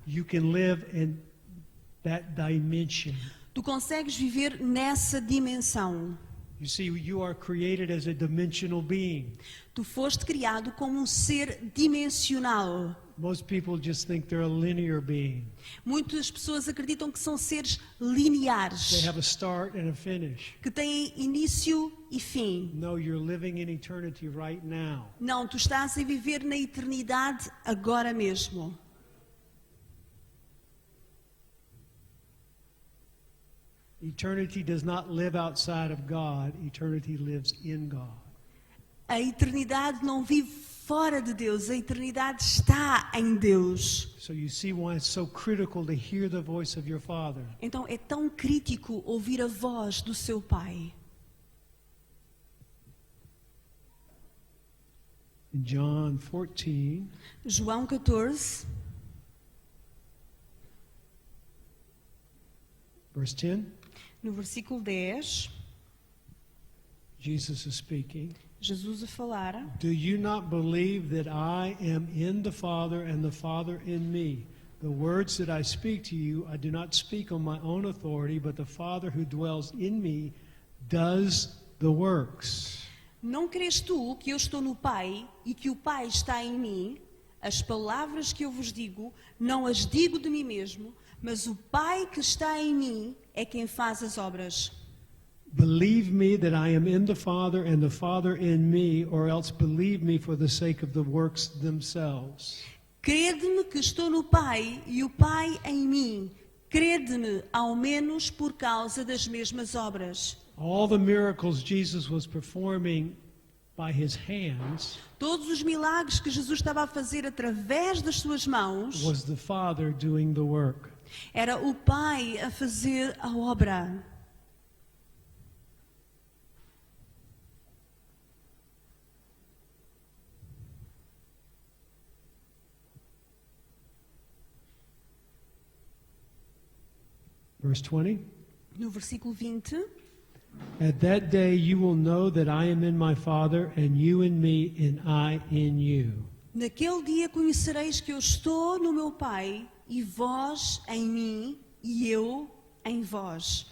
you can live in that dimension.
tu consegues viver nessa dimensão.
You see, you are created as a dimensional being.
Tu foste criado como um ser dimensional.
Most people just think they're a linear being.
Muitas pessoas acreditam que são seres
They
lineares,
have a start and a finish.
que têm início e fim.
No, you're living in eternity right now.
Não, tu estás a viver na eternidade agora mesmo.
Eternity does not live outside of God. Eternity lives in God.
A eternidade não vive fora de Deus, a eternidade está em Deus.
So you see why it's so critical to hear the voice of your Father.
Então é tão crítico ouvir a voz do seu Pai.
In John 14,
João 14,
verse 10,
no versículo 10,
Jesus is speaking.
Jesus a falar:
Do you not believe that I am in the Father and the Father in me? The words that I speak to you, I do not speak on my own authority, but the Father who dwells in me does the works.
Não crês tu que eu estou no Pai e que o Pai está em mim? As palavras que eu vos digo, não as digo de mim mesmo, mas o Pai que está em mim é quem faz as obras.
Believe me that I am in the Father and the Father in me, or else believe me for the sake of the works themselves.
Crede-me que estou no Pai e o Pai em mim. Crede-me, ao menos por causa das mesmas obras.
All the miracles Jesus was performing by his hands
Todos os milagres que Jesus estava a fazer através das suas mãos,
was the Father doing the work.
era o Pai a fazer a obra.
Verse 20.
No versículo 20,
At that day you will know that I am in my Father, and you in me, and I in you.
naquele dia conhecereis que eu estou no meu Pai, e vós em mim, e eu em vós.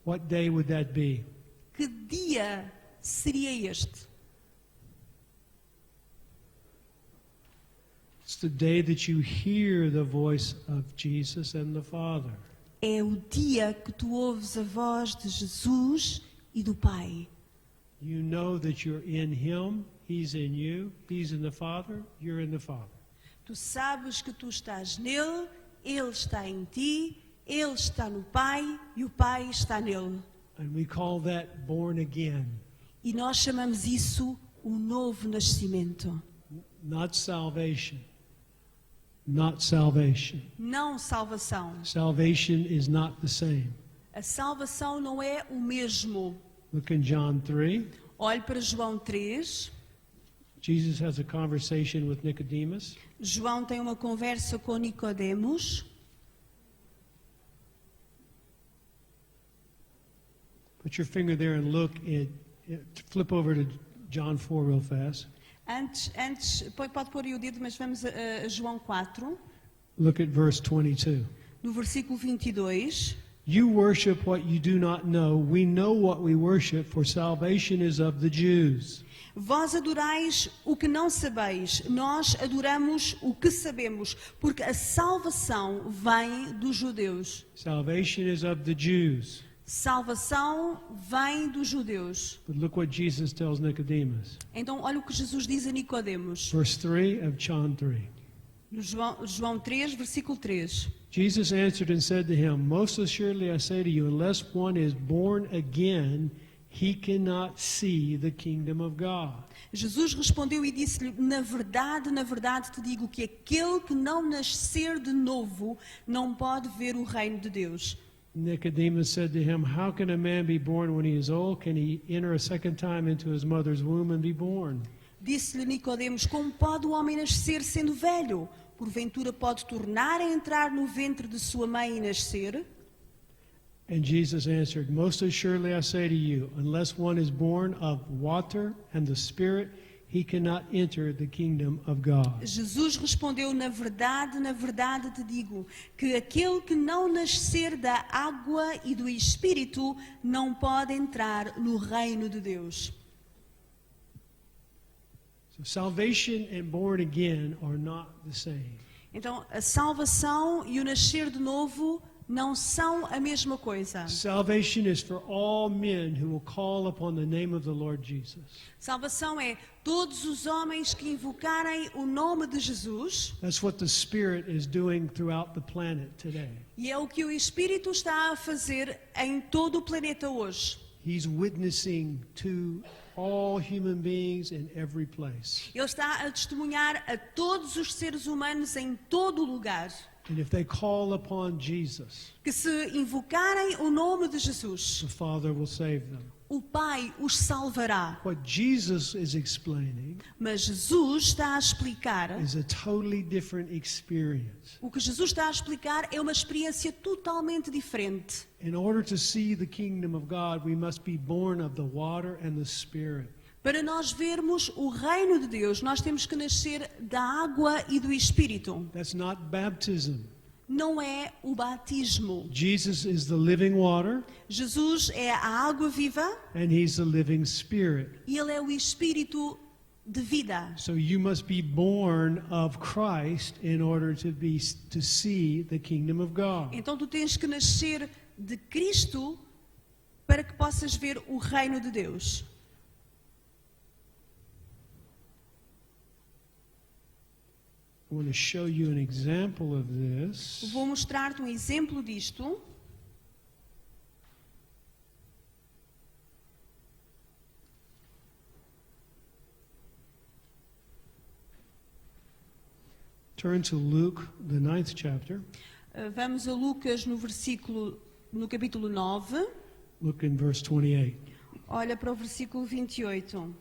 What day would that be?
Que dia seria este?
It's the day that you hear the voice of Jesus and the Father.
É o dia que tu ouves a voz de Jesus e do Pai.
You know that you're in Him, He's in you, He's in the Father, you're in the Father.
Tu sabes que tu estás nele, ele está em ti, ele está no Pai e o Pai está nele.
And we call that born again,
E nós chamamos isso o novo nascimento.
not salvation. Not salvation.
Não salvação.
Salvation is not the same.
A salvação não é o mesmo.
Look in John 3.
Olhe para João 3.
Jesus has a conversation with Nicodemus.
João tem uma conversa com Nicodemos.
Put your finger there and look at, flip over to John 4 real fast.
Antes, pode pôr aí o dedo, mas vamos a João 4,
Look at verse 22.
no versículo 22.
You worship what you do not know. We know what we worship, for salvation is of the Jews.
Vós adorais o que não sabeis, nós adoramos o que sabemos, porque a salvação vem dos judeus.
Salvation is of the Jews.
Salvação vem dos judeus.
But look what Jesus tells Nicodemus.
Então, olha o que Jesus diz a Nicodemos.
Verse 3 of John 3.
No João 3, versículo 3.
Jesus answered and said to him, Most assuredly I say to you, unless one is born again, he cannot see the kingdom of God.
Jesus respondeu e disse-lhe: na verdade te digo que aquele que não nascer de novo não pode ver o reino de Deus.
Nicodemus said to him, how can a man be born when he is old? Can he enter a second time into his mother's womb and be born?
Disse-lhe Nicodemos: como pode o homem nascer sendo velho? Porventura pode tornar a entrar no ventre de sua mãe e nascer?
And Jesus answered, most assuredly I say to you, unless one is born of water and the Spirit, he cannot enter the kingdom of God.
Jesus respondeu: na verdade te digo, que aquele que não nascer da água e do Espírito não pode entrar no reino de Deus.
So salvation and born again are not the same.
Então, a salvação e o nascer de novo não são a mesma coisa.
Salvation is for all men who will call upon the name of the Lord Jesus.
Salvação é todos os homens que invocarem o nome de Jesus.
That's what the Spirit is doing throughout the planet today.
E é o que o Espírito está a fazer em todo o planeta hoje.
He's witnessing to all human beings in every place.
Ele está a testemunhar a todos os seres humanos em todo o lugar.
And if they call upon Jesus,
Que se invocarem o nome de Jesus,
the Father will save them.
o Pai os salvará.
What Jesus is explaining
Mas Jesus está a explicar,
is a totally different experience.
o que Jesus está a explicar é uma experiência totalmente diferente.
In order to see the kingdom of God, we must be born of the water and the Spirit.
Para nós vermos o reino de Deus, nós temos que nascer da água e do Espírito.
That's not baptism.
Não é o batismo.
Jesus is the living water,
Jesus é a água viva
and He's the living Spirit.
e Ele é o Espírito de vida.
So you must be born of Christ in order to see the kingdom of God.
Então tu tens que nascer de Cristo para que possas ver o reino de Deus.
I want to show you an example of this.
Vou mostrar-te um exemplo disto.
Turn to Luke, the 9th chapter.
Vamos a Lucas no capítulo 9.
Look in verse 28.
Olha para o versículo 28.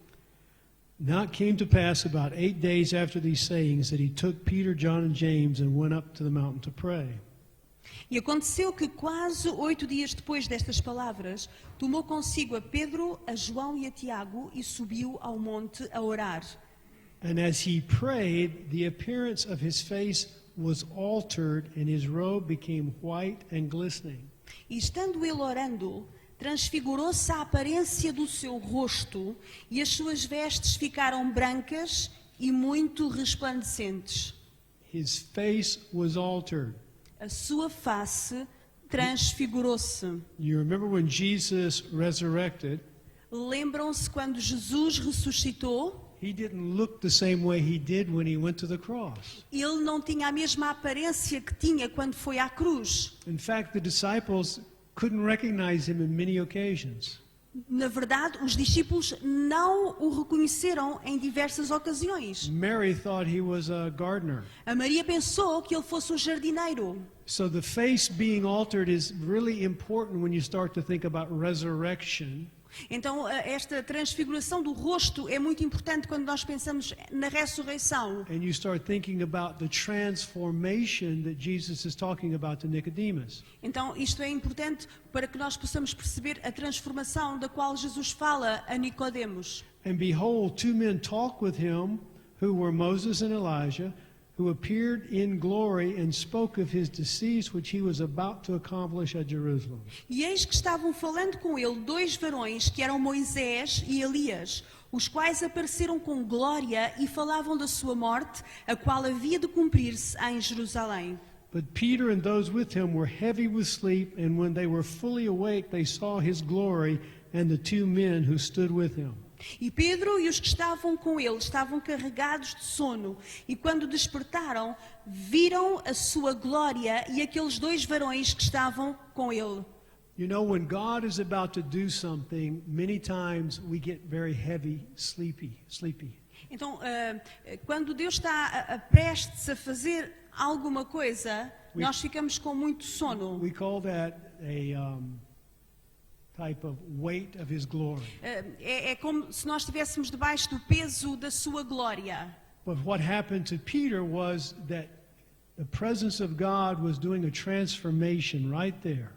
Now it came to pass about 8 days after these sayings that he took Peter, John, and James and went up to the mountain to pray.
E aconteceu que quase 8 dias depois destas palavras, tomou consigo a Pedro, a João e a Tiago e subiu ao monte a orar.
And as he prayed, the appearance of his face was altered, and his robe became white and glistening.
E estando ele orando, transfigurou-se a aparência do seu rosto e as suas vestes ficaram brancas e muito resplandecentes.
His face was altered.
A sua face transfigurou-se.
You remember when Jesus resurrected,
Lembram-se quando Jesus ressuscitou?
he didn't look the same way he did when he went to the cross.
Ele não tinha a mesma aparência que tinha quando foi à cruz.
In fact, the disciples couldn't recognize him in many occasions.
Na verdade, os discípulos não o reconheceram em diversas ocasiões.
Mary thought he was a gardener.
A Maria pensou que ele fosse um jardineiro.
So the face being altered is really important when you start to think about resurrection.
Então, esta transfiguração do rosto é muito importante quando nós pensamos na ressurreição.
And you start thinking about the transformation that Jesus is talking about to Nicodemus.
Então, isto é importante para que nós possamos perceber a transformação da qual Jesus fala a Nicodemos.
And behold, two men talked with him, who were Moses and Elijah, who appeared in glory and spoke of his decease, which he was about to accomplish at Jerusalem.
E eis que estavam falando com ele 2 varões que eram Moisés e Elias, os quais apareceram com glória e falavam da sua morte, a qual havia de cumprir-se em Jerusalém.
But Peter and those with him were heavy with sleep, and when they were fully awake, they saw his glory and the 2 men who stood with him.
E Pedro e os que estavam com ele estavam carregados de sono, e quando despertaram, viram a sua glória e aqueles 2 varões que estavam com ele.
You know, when God is about to do something, many times we get very heavy, sleepy.
Então, quando Deus está prestes a fazer alguma coisa, nós ficamos com muito sono.
We call that a type of weight of His glory.
É como se nós estivéssemos debaixo do peso da sua glória.
But what happened to Peter was that the presence of God was doing a transformation right there.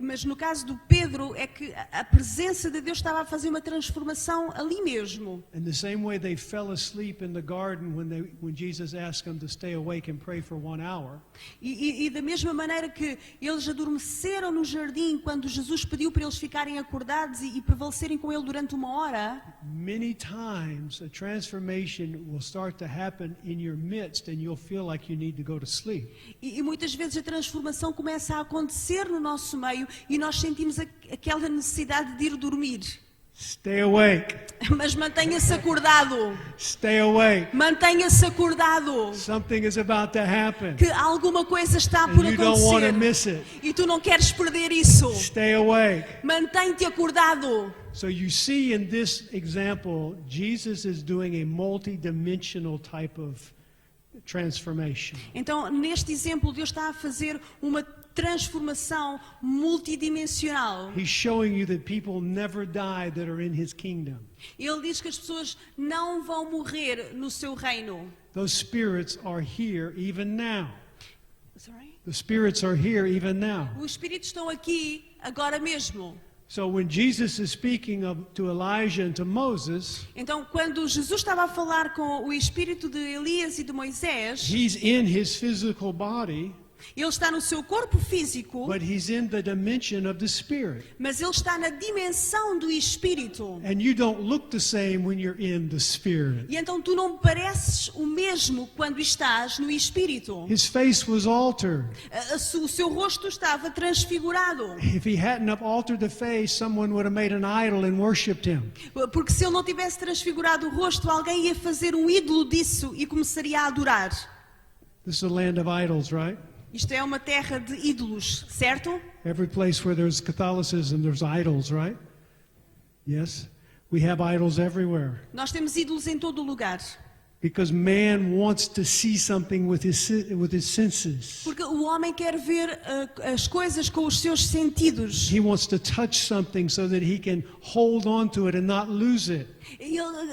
Mas no caso do Pedro, é que a presença de Deus estava a fazer uma transformação ali mesmo.
In the same way they fell asleep in the garden when Jesus asked them to stay awake and pray for 1 hour.
E da mesma maneira que eles adormeceram no jardim quando Jesus pediu para eles ficarem acordados e prevalecerem com ele durante 1 hora.
Many times a transformation will start to happen in your midst and you'll feel like you need to go to sleep.
E muitas vezes a transformação começa a acontecer no nosso meio e nós sentimos aquela necessidade de ir dormir.
Stay awake.
Mas mantenha-se acordado.
Stay awake.
Mantenha-se acordado.
Something is about to happen.
Que alguma coisa está por
And you don't want to
acontecer.
miss it.
E tu não queres perder isso.
Stay awake.
Mantém-te acordado.
So you see in this example, Jesus is doing a multi-dimensional type of transformation.
Então, neste exemplo, Deus está a fazer uma transformação multidimensional.
He's showing you that people never die that are in His kingdom.
Ele diz que as pessoas não vão morrer no seu reino.
Those spirits are here even now.
Sorry?
The spirits are here even now.
Os espíritos estão aqui agora mesmo.
So when Jesus is speaking to Elijah and to Moses,
Então, quando Jesus estava a falar com o espírito de Elias e de Moisés,
He's in His physical body,
ele está no seu corpo físico,
but He's in the dimension of the Spirit.
mas ele está na dimensão do espírito.
And you don't look the same when you're in the Spirit.
E então tu não pareces o mesmo quando estás no espírito.
His face was altered.
O seu rosto estava transfigurado.
If He hadn't have altered the face, someone would have made an idol and worshipped Him.
Porque se ele não tivesse transfigurado o rosto, alguém ia fazer um ídolo disso e começaria a adorar.
This is a land of idols, right?
Isto é uma terra de ídolos, certo?
Every place where there's Catholicism, there's idols, right? Yes? We have idols everywhere.
Nós temos ídolos em todo o lugar.
Because man wants to see something with his senses.
Porque o homem quer ver as coisas com os seus sentidos.
He wants to touch something so that he can hold on to it and not lose it.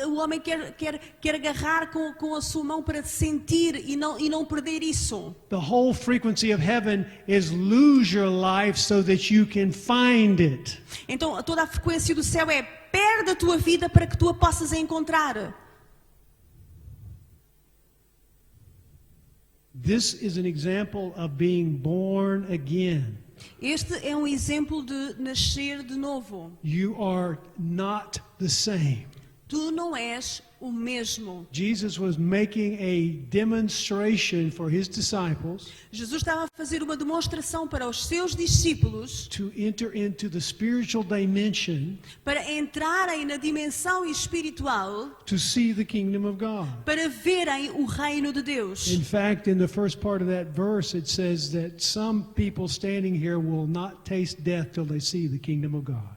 O homem quer agarrar com a sua mão para sentir e não perder isso.
The whole frequency of heaven is lose your life so that you can find it.
Então toda a frequência do céu é perde a tua vida para que tu a possas encontrar.
This is an example of being born again.
Este é um exemplo de nascer de novo.
You are not the same.
Tu não és o mesmo.
Jesus was making a demonstration for his disciples
Jesus estava a fazer uma demonstração para os seus discípulos
to enter into the spiritual dimension
para entrarem na dimensão espiritual
to see the kingdom of God.
para verem o reino de Deus.
In fact, in the first part of that verse, it says that some people standing here will not taste death till they see the kingdom of God.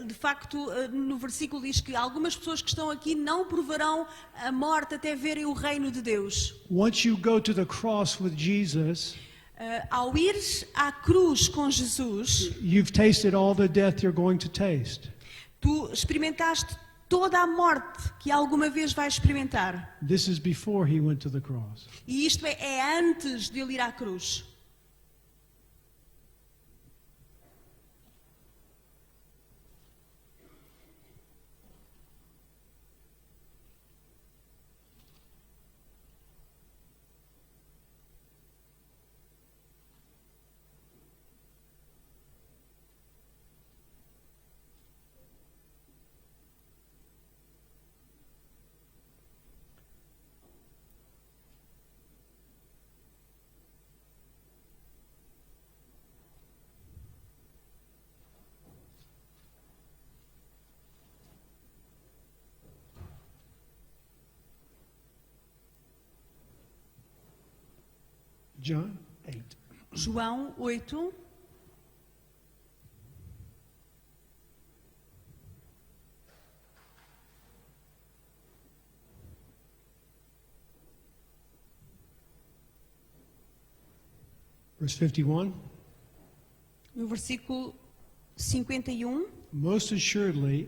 De facto, no versículo diz que algumas pessoas que estão aqui não provarão a morte até verem o reino de Deus.
Once you go to the cross with Jesus,
Ao ires à cruz com Jesus,
you've tasted all the death you're going to taste.
tu experimentaste toda a morte que alguma vez vais experimentar.
This is before he went to the cross.
E isto é antes de ele ir à cruz.
John 8.
João 8.
Verse 51.
No versículo 51,
Most assuredly,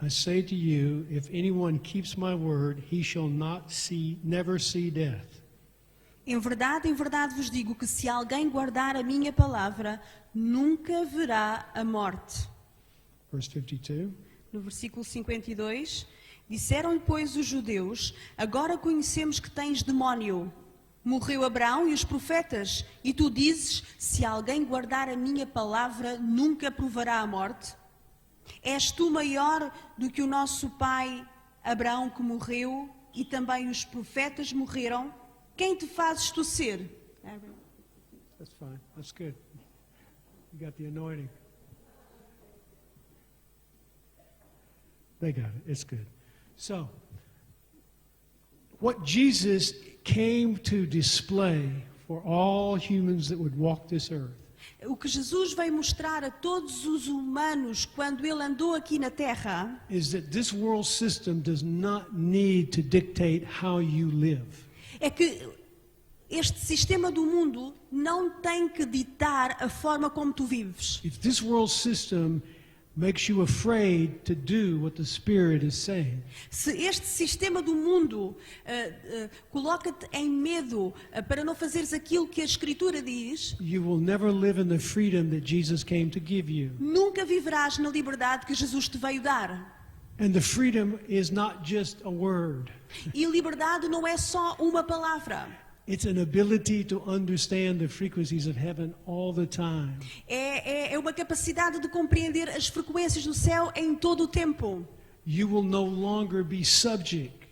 I say to you, if anyone keeps my word, he shall never see death.
em verdade vos digo que se alguém guardar a minha palavra, nunca verá a morte.
Verse 52.
No versículo 52, disseram-lhe, pois, os judeus, agora conhecemos que tens demónio. Morreu Abraão e os profetas, e tu dizes, se alguém guardar a minha palavra, nunca provará a morte? És tu maior do que o nosso pai Abraão que morreu, e também os profetas morreram? Quem te fazes tu ser?
That's fine. That's good. You got the anointing. They got it. It's good. So, what Jesus came to display for all humans that would walk this earth
O que Jesus veio mostrar a todos os humanos quando ele andou aqui na Terra
is that this world system does not need to dictate how you live.
é que este sistema do mundo não tem que ditar a forma como tu vives.
If this world system makes you afraid to do what the Spirit is saying,
Se este sistema do mundo coloca-te em medo para não fazeres aquilo que a Escritura diz,
you will never live in the freedom that Jesus came to give you.
nunca viverás na liberdade que Jesus te veio dar.
And the freedom is not just a word.
E liberdade não é só uma palavra.
It's an ability to understand the frequencies of heaven all the time.
É uma capacidade de compreender as frequências do céu em todo o tempo.
You will no longer be subject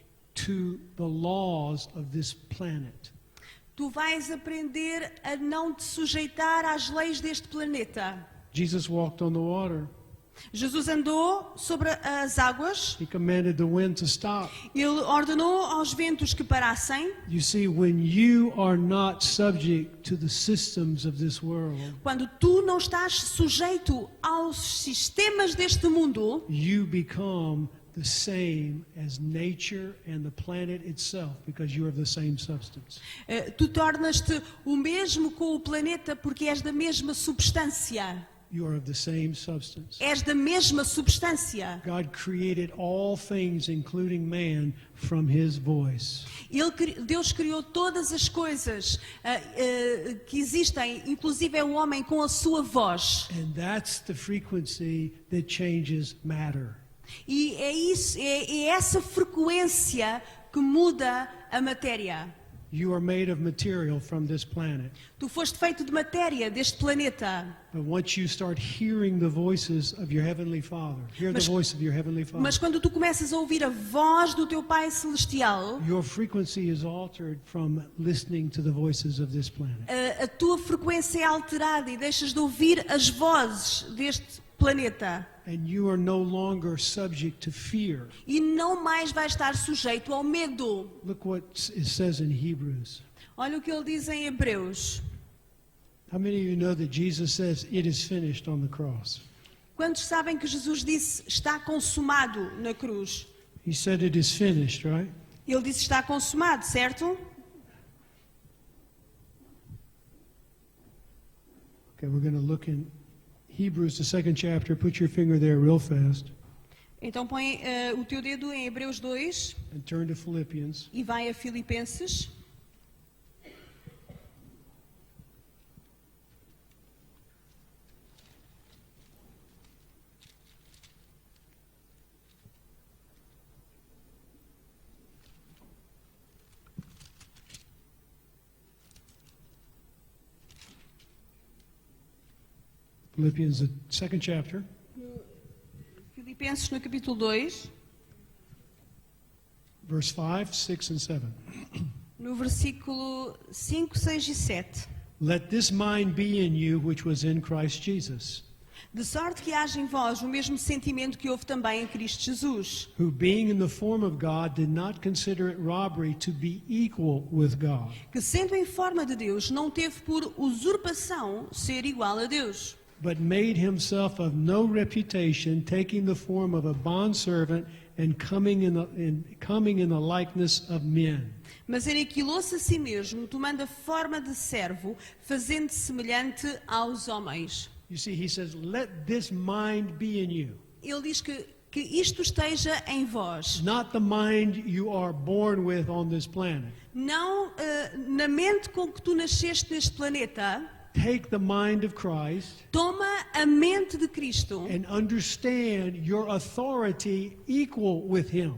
to the laws of this planet.
Tu vais aprender a não te sujeitar às leis deste planeta.
Jesus walked on the water.
Jesus andou sobre as águas,
He commanded the wind to stop.
ele ordenou aos ventos que parassem.
You see, when you are not subject to the systems of this world,
Quando tu não estás sujeito aos sistemas deste mundo,
you become the same as nature and the planet itself because you are of the same substance.
tu tornas-te o mesmo com o planeta porque és da mesma substância.
You are of the same substance.
És da mesma substância.
God created all things, including man, from His voice.
Deus criou todas as coisas que existem, inclusive é o homem com a sua voz.
And that's the frequency that changes matter.
E é essa frequência que muda a matéria.
You are made of material from this planet.
Tu foste feito de matéria deste planeta.
But once you start hearing the voices of your Heavenly Father, hear the voice of your Heavenly Father,
Mas quando tu começas a ouvir a voz do teu Pai Celestial,
your frequency is altered from listening to the voices of this planet.
a tua frequência é alterada e deixas de ouvir as vozes deste planeta.
And you are no longer subject to fear.
E não mais vais estar sujeito ao medo.
Look what it says in Hebrews.
Olha o que ele diz em Hebreus.
How many of you know that Jesus says it is finished on the cross?
Quantos sabem que Jesus disse está consumado na cruz?
He said it is finished, right?
Ele disse está consumado, certo?
Okay, we're going to look in Hebrews, the second chapter. Put your finger there real fast
Então põe o teu dedo em Hebreus 2
and turn to Philippians.
e vai a Filipenses.
Philippians, the second chapter,
Filipenses no capítulo 2,
verse 5, 6, and 7.
no versículo 5, 6 e 7.
Let this mind be in you which was in Christ Jesus,
De sorte que haja em vós o mesmo sentimento que houve também em Cristo Jesus,
who being in the form of God did not consider it robbery to be equal with God,
que sendo em forma de Deus, não teve por usurpação ser igual a Deus,
but made himself of no reputation, taking the form of a bondservant and coming in the likeness of men.
Mas aniquilou-se a si mesmo, tomando a forma de servo, fazendo-se semelhante aos homens.
You see, he says, let this mind be in you.
Ele diz que isto esteja em vós.
Not the mind you are born with on this planet.
Não na mente com que tu nasceste neste planeta.
Take the mind of Christ
Toma a mente de Cristo
and understand your authority equal with him.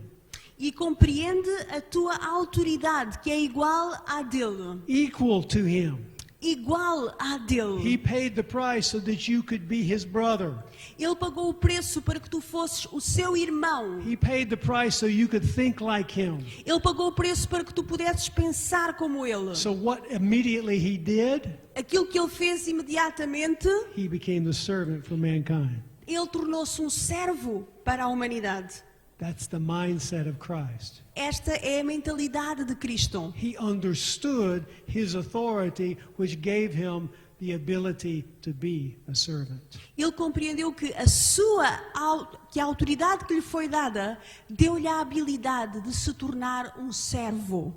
e compreende a tua autoridade, que é igual à dele.
Equal to him.
Igual à dele.
He paid the price so that you could be his brother.
Ele pagou o preço para que tu fosses o seu irmão.
He paid the price so you could think like him.
Ele pagou o preço para que tu pudesses pensar como ele.
So what immediately he did?
Aquilo que ele fez imediatamente,
He became the servant for mankind.
ele tornou-se um servo para a humanidade.
That's the mindset of Christ.
Esta é a mentalidade de Cristo.
He understood his authority, which gave him the ability to be a servant.
Ele compreendeu que a autoridade que lhe foi dada deu-lhe a habilidade de se tornar um servo.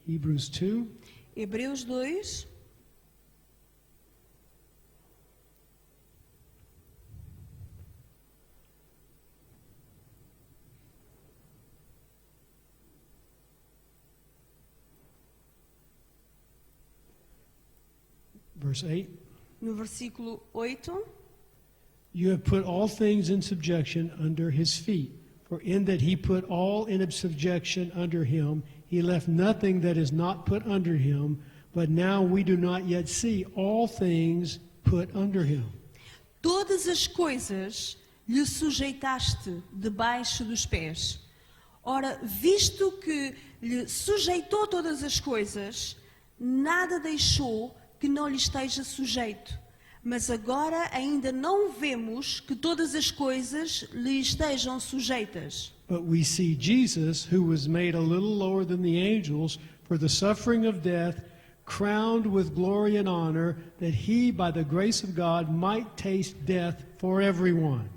Hebrews 2.
Hebreus 2.
Verse 8.
No versículo 8.
You have put all things in subjection under his feet. For in that he put all in subjection under him, he left nothing that is not put under him. But now we do not yet see all things put under him.
Todas as coisas lhe sujeitaste debaixo dos pés. Ora, visto que lhe sujeitou todas as coisas, nada deixou que não lhe esteja sujeito. Mas agora ainda não vemos que todas as coisas lhe estejam sujeitas.
But we see Jesus, who was made a little lower than the angels for the suffering of death, crowned with glory and honor, that he, by the grace of God, might taste death for everyone.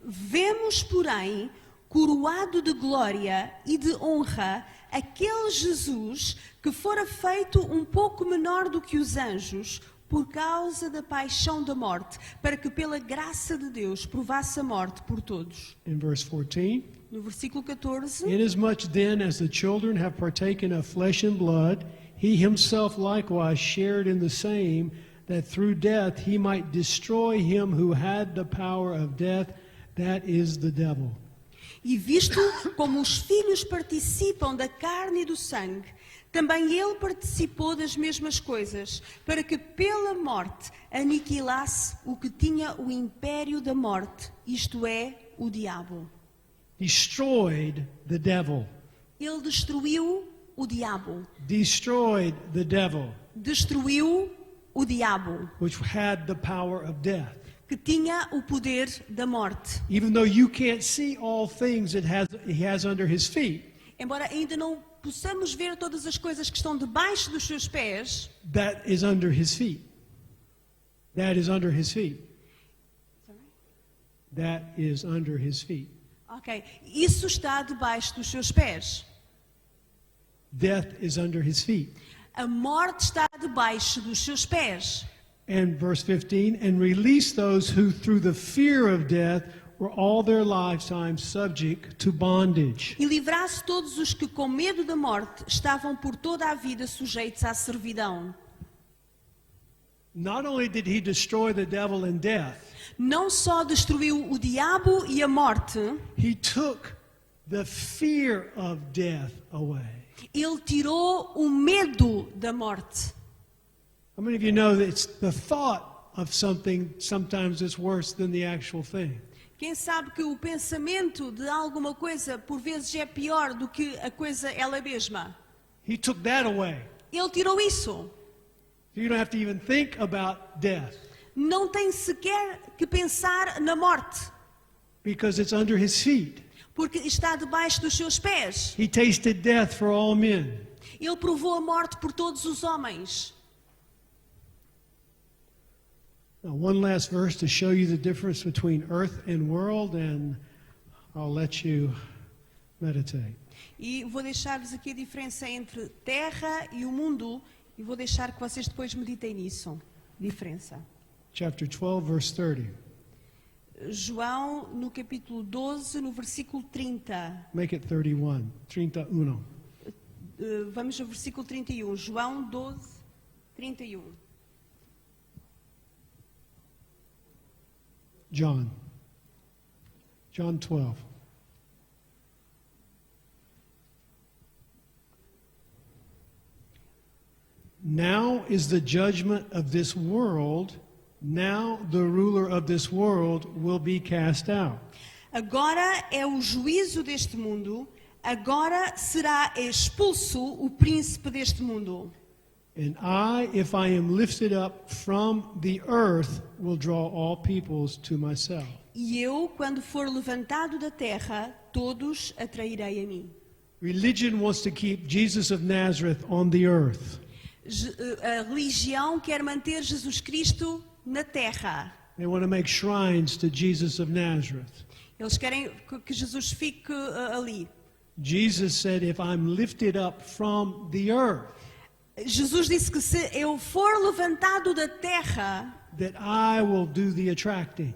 Vemos, porém, coroado de glória e de honra, aquele Jesus que fora feito um pouco menor do que os anjos, por causa da paixão da morte, para que pela graça de Deus provasse a morte por todos.
In verse 14,
No versículo 14,
inasmuch then as the children have partaken of flesh and blood, he himself likewise shared in the same, that through death he might destroy him who had the power of death, that is the devil.
e visto como os filhos participam da carne e do sangue, também ele participou das mesmas coisas, para que pela morte aniquilasse o que tinha o império da morte, isto é, o diabo.
Destroyed the devil.
Ele destruiu o diabo.
Destroyed the devil,
Destruiu o diabo,
which had the power of death.
que tinha o poder da morte.
Even though you can't see all things he has under his feet,
Embora ainda não possamos ver todas as coisas que estão debaixo dos seus pés,
that is under his feet. That is under his feet. That is under his feet.
ok, isso está debaixo dos seus pés.
Death is under his feet.
A morte está debaixo dos seus pés.
And verse 15, and release those who through the fear of death were all their lifetime subject to bondage.
E livrasse todos os que com medo da morte estavam por toda a vida sujeitos à servidão.
Not only did he destroy the devil and death,
Não só destruiu o diabo e a morte,
he took the fear of death away.
ele tirou o medo da morte.
How many of you know that it's the thought of something sometimes is worse than the actual thing?
Quem sabe que o pensamento de alguma coisa por vezes é pior do que a coisa ela mesma.
He took that away.
Ele tirou isso.
You don't have to even think about death
Não tem sequer que pensar na morte,
because it's under his feet.
porque está debaixo dos seus pés.
He tasted death for all men.
Ele provou a morte por todos os homens.
Now, one last verse to show you the difference between earth and world, and I'll let you meditate.
E vou deixar-vos aqui a diferença entre terra e o mundo, e vou deixar que vocês depois meditem nisso. Diferença.
Chapter 12, verse 30.
João, no capítulo 12, no versículo 30.
Make it 31. 31.
Vamos ao versículo 31. João 12, 31.
John 12. Now is the judgment of this world. Now the ruler of this world will be cast out.
Agora é o juízo deste mundo. Agora será expulso o príncipe deste mundo.
And I, if I am lifted up from the earth, will draw all peoples to myself.
E eu, quando for levantado da terra, todos atrairei a mim.
Religion wants to keep Jesus of Nazareth on the earth.
A religião quer manter Jesus Cristo na terra.
They want to make shrines to Jesus of Nazareth.
Eles querem que Jesus fique ali.
Jesus said, if I'm lifted up from the earth,
Jesus disse que se eu for levantado da terra,
that I will do the attracting.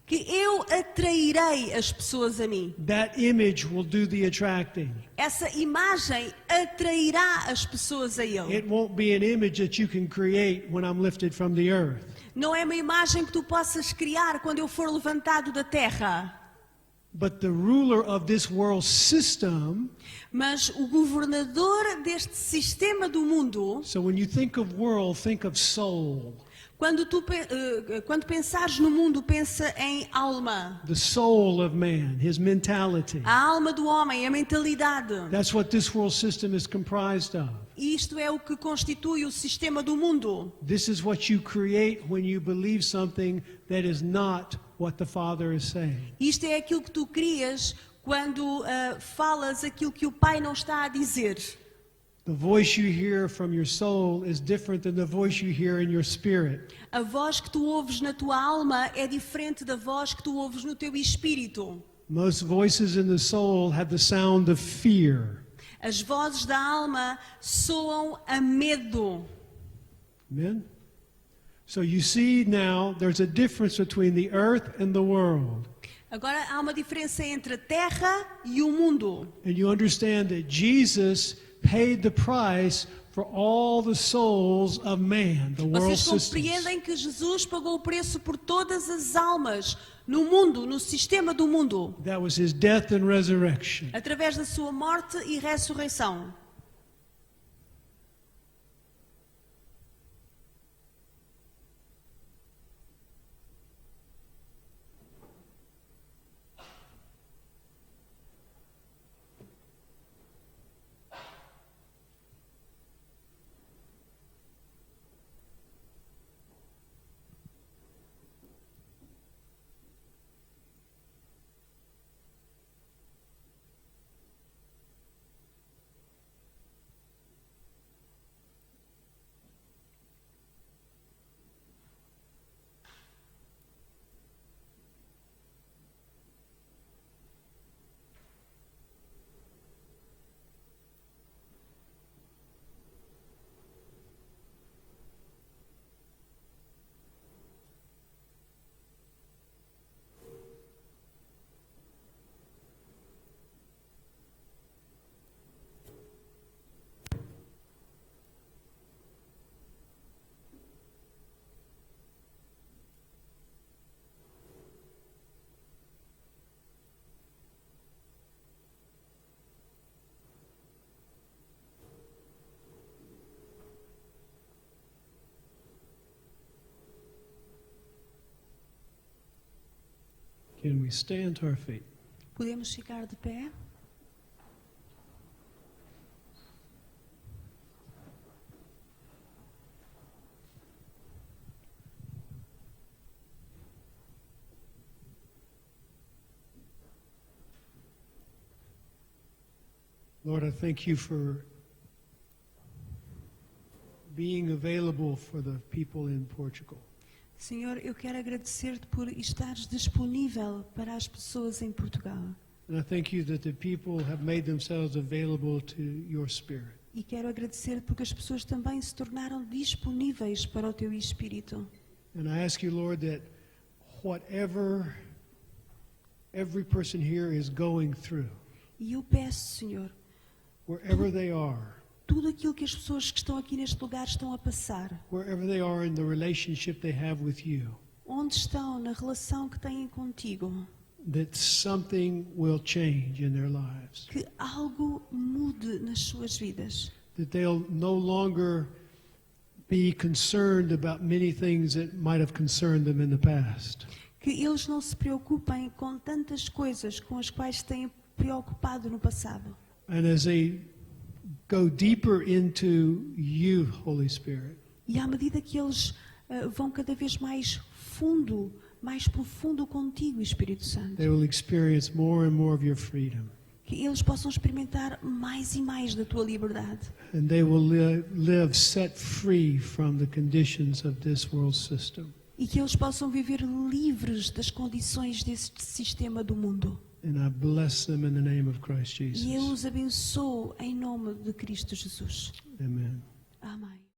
que eu atrairei as pessoas a mim.
That image will do the attracting.
Essa imagem atrairá as pessoas a Ele.
It won't be an image that you can create when I'm lifted from the earth.
Não é uma imagem que tu possas criar quando eu for levantado da terra.
But the ruler of this world system,
Mas o governador deste sistema do mundo,
so when you think of world, think of soul.
quando pensares no mundo, pensa em alma.
The soul of man, his mentality.
A alma do homem, a mentalidade.
That's what this world system is comprised of.
Isto é o que constitui o sistema do mundo.
This is what you create when you believe something that is not what the Father is saying.
Isto é aquilo que tu crias quando falas aquilo que o Pai não está a dizer.
The voice you hear from your soul is different than the voice you hear in your spirit.
A voz que tu ouves na tua alma é diferente da voz que tu ouves no teu espírito.
Most voices in the soul have the sound of fear.
As vozes da alma soam a medo.
Amen? So you see now there's a difference between the earth and the world.
Agora há uma diferença entre a terra e o mundo.
And you understand that Jesus paid the price for all the souls of man, the world
Vocês
systems.
compreendem que Jesus pagou o preço por todas as almas no mundo, no sistema do mundo,
That was his death and resurrection.
através da sua morte e ressurreição.
Can we stand to our feet?
Podemos ficar de pé?
Lord, I thank you for being available for the people in Portugal.
Senhor, eu quero agradecer-te por estares disponível para as pessoas em Portugal.
And I thank you that the people have made themselves available to your Spirit.
E quero agradecer porque as pessoas também se tornaram disponíveis para o teu Espírito.
And I ask you, Lord, that whatever every person here is going through,
E eu peço, Senhor,
wherever they are,
tudo aquilo que as pessoas que estão aqui neste lugar estão a passar,
wherever they are in the relationship they have with you,
onde estão na relação que têm contigo,
that something will change in their lives,
que algo mude nas suas vidas,
that they'll no longer be concerned about many things that might have concerned them in the past,
que eles não se preocupem com tantas coisas com as quais têm preocupado no passado.
and as they go deeper into you, Holy Spirit,
E à medida que eles vão cada vez mais fundo, mais profundo contigo, Espírito Santo,
they will experience more and more of your freedom,
que eles possam experimentar mais e mais da tua liberdade.
and they will live set free from the conditions of this world system.
E que eles possam viver livres das condições deste sistema do mundo.
And I bless them in the name of Christ
E eu
Jesus.
os abençoo em nome de Cristo Jesus.
Amen.
Amém.